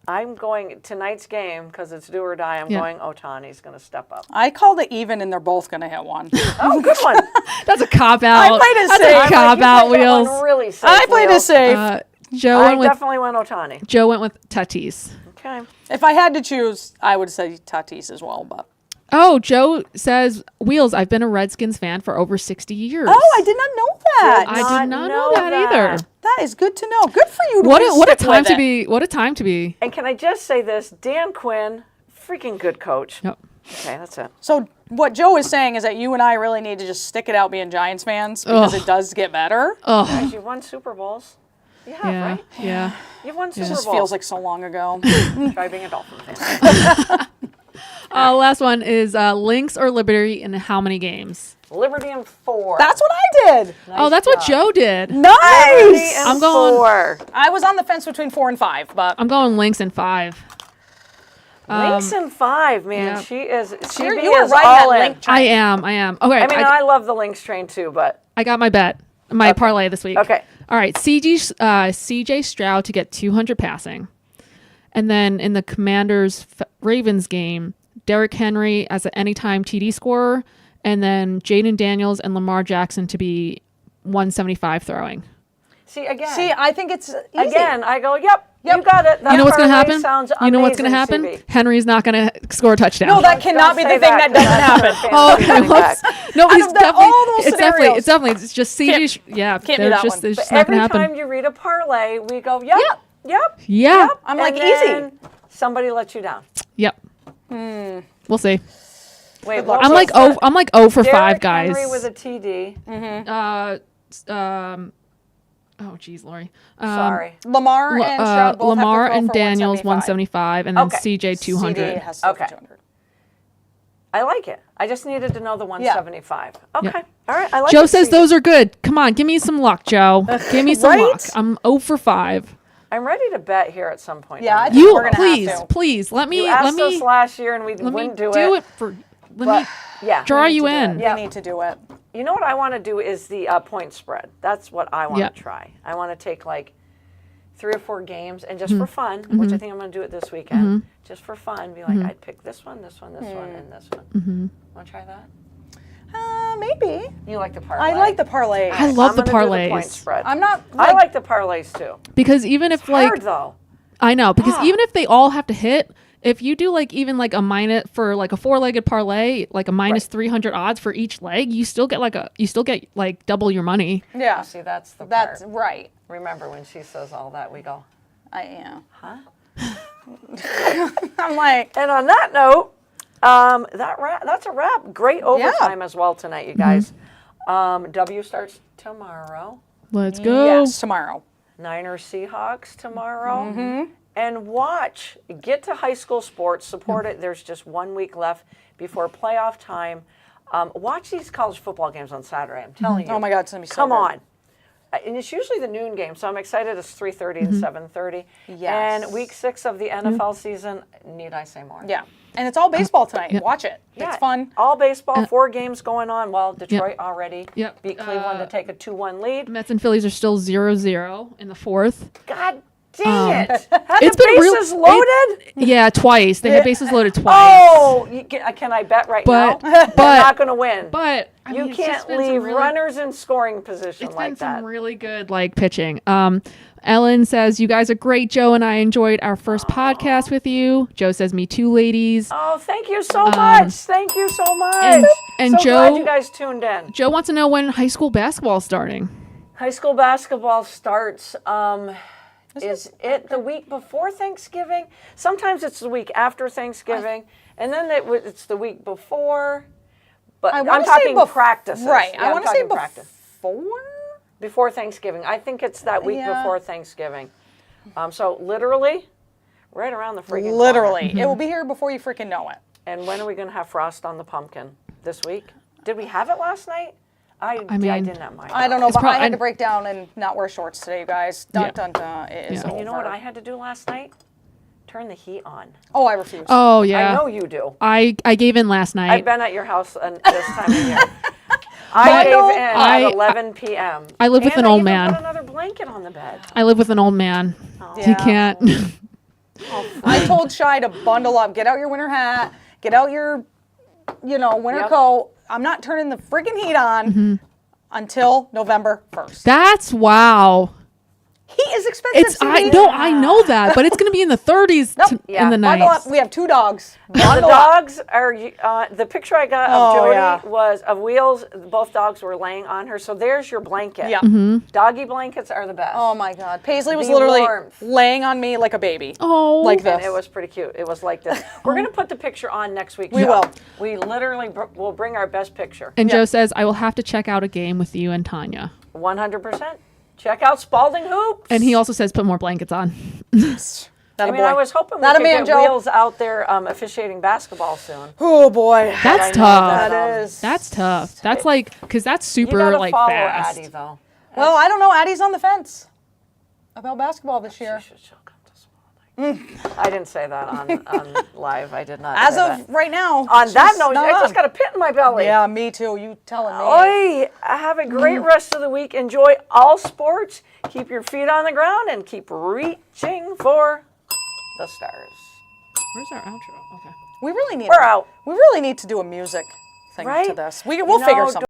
I'm going tonight's game because it's do or die. I'm Yeah. going Ohtani's going to step up. I called it even, and they're both going to hit one. Oh, good one. That's a cop out. I played it That's safe. a cop out, You played that one Wheels. really safe. I played it Wheels. safe. Joe I went with definitely went Ohtani. Joe went with Tatis. Okay. If I had to choose, I would say Tatis as well. But Oh, Joe says, Wheels, I've been a Redskins fan for over 60 years. oh, I did not know that. I did not know that either. That is good to know. Good for you. To What a stick time with to it. be. What a time to be. And can I just say this? Dan Quinn, freaking good coach. Yep. Okay, that's it. So what Joe is saying is that you and I really need to just stick it out being Giants fans because it does get better. Guys, you've won Super Bowls. You have, Yeah. right? Yeah. You've won Super It just Bowls. feels like so long ago. Try being a Dolphin fan. Last one is Lynx or Liberty and how many games? Liberty and 4. That's what I did. Oh, that's what Joe did. Liberty Nice. and I'm going- 4. I was on the fence between 4 and 5, but I'm going Lynx and 5. Lynx and 5, man. yeah. She is. She you is were riding all that in. link train. I am. Okay, I mean, I love the Lynx train too, but I got my bet, my parlay this week. Okay. All right, CJ Stroud to get 200 passing. And then in the Commanders Ravens game, Derrick Henry as an anytime TD scorer, and then Jaden Daniels and Lamar Jackson to be 175 throwing. see again. see, I think it's easy. Again, I go, yep, you got it. That You know what's going to parlay happen? Sounds You know what's going to amazing, happen? CB. Henry's not going to score a touchdown. No, that cannot be Don't the say thing that doesn't happen. Oh, Fantasy okay. running Whoops. back. No, he's Out of the- all those it's definitely, scenarios. it's just CJ. Yeah, Can't be they're that just, one. they're But just not going every to happen. time you read a parlay, we go, yep, yep. Yeah. I'm like, and easy. then somebody lets you down. Yep. We'll see. Wait, luck. I'm like Derrick 0 for 5, guys. Henry with a TD. Oh, geez, Lori. Sorry. Lamar and Stroud both Lamar have to throw and for Daniels 175. 175, and then Okay. CJ 200. CD has to throw for Okay. 200. I like it. I just needed to know the 175. Okay. Yeah. All right. I like Joe it, says CB. those are good. Come on, give me some luck, Joe. Give me some Right? luck. I'm 0 for 5. I'm ready to bet here at some point. Yeah, I Then. think You we're gonna please, have to. please let me You let asked me us last year and we let me wouldn't do do it for. Let But, me yeah. draw We need you to do in. it. Yeah. We need to do it. You know what I want to do is the point spread. That's what I want Yeah. to try. I want to take like 3 or 4 games, and just for fun, which I think I'm going to do it this weekend, just for fun, be like, I'd pick this one, this one, this one, and this one. Want to try that? Maybe. You like the parlay? I like the parlay. I love the I'm gonna do the point parlays spread. I'm not. I like the parlays too. because even if like Hard though. I know because even if they all have to hit, if you do like even like a minus for like a 4-legged parlay, like a minus 300 odds for each leg, you still get like double your money. Yeah. See, that's the That's part. right. Remember when she says all that, we go, I am. huh? I'm like, And on that note, that's a wrap. Great overtime as well tonight, you guys. W starts tomorrow. Let's go. yes, tomorrow. Niners Seahawks tomorrow. And get to high school sports, support it. There's just 1 week left before playoff time. Watch these college football games on Saturday. I'm telling you. Oh my God, it's gonna be so Come good. on. And it's usually the noon game, so I'm excited. It's 3:30 and 7:30. Yes. And week 6 of the NFL season, need I say more? Yeah. And it's all baseball tonight. Watch it. Yeah, It's fun. All baseball, 4 games going on. Well, Detroit already Yep. beat Cleveland to take a 2-1 lead. Mets and Phillies are still 0-0 in the 4th. God dang it. Had it's the been real- bases loaded? Yeah, twice. They had bases loaded twice. Oh, can I bet right But- now? They're but- not going to win. But I You mean, it's just can't been some leave really- runners in scoring position It's like been some that. really good like pitching. Ellen says, "You guys are great, Joe and I enjoyed our first podcast with you." Joe says, "Me too, ladies." Oh, thank you so much. Thank you so much. and so glad Joe- you guys tuned in. Joe wants to know when high school basketball is starting. High school basketball starts, is it the week before Thanksgiving? Sometimes it's the week after Thanksgiving, and then it's the week before. But I'm wanna say talking practices. Right. Yeah, I I'm want to say talking practice. Before Thanksgiving. I think it's that week Yeah. before Thanksgiving. So literally, right around the freaking Literally. corner. It will be here before you freaking know it. And when are we going to have frost on the pumpkin? This week? Did we have it last night? I mean, did not mind. I don't know, It's but I prob- had to break down and not wear shorts today, you guys. Dun, Yeah. dun, dun. It is Yeah. over. You know what I had to do last night? Turn the heat on. Oh, I refuse. Oh yeah, I know you do. I gave in last night. I've been at your house this time of year. I gave in at 11 p.m. I live with And an old I even man. put another blanket on the bed. I live with an old man. He Yeah. can't. I told Shy to bundle up, get out your winter hat, get out your, winter Yep. coat. I'm not turning the friggin' heat on until November 1st. That's wow. Heat is expensive. It's I Cindy. know I know that, but it's gonna be in the 30s Yeah. in the night. Bundle up. We have 2 dogs. The Bundle up. dogs are, the picture I got of Oh, Jody yeah. was of Wheels. Both dogs were laying on her. So there's your blanket. Yeah. Doggy blankets are the best. Oh my God. Paisley was The literally warmth. laying on me like a baby. Oh, Like this. And it was pretty cute. It was like this. We're going to put the picture on next week. We will. We literally will bring our best picture. And Joe says I will have to check out a game with you and Tanya. 100%. Check out Spalding Hoops. And he also says put more blankets on. That I a mean, boy. I was hoping we That a could man, get Joe. Wheels out there officiating basketball soon. Oh boy. That's I know tough. That is. That's tough. That's like because that's You super gotta like follow fast. Addie, though. Well, I don't know. Addie's on the fence about basketball this year. She'll come to Spalding. I didn't say that on live. I did not. As say of that. right now. On that she's note, not I just on. got a pit in my belly. Yeah, me too. You telling me. Oi, have a great rest of the week. Enjoy all sports. Keep your feet on the ground and keep reaching for the stars. Where's our outro? Okay. We really need. We're out. We really need to do a music thing Right? to this. We'll figure something.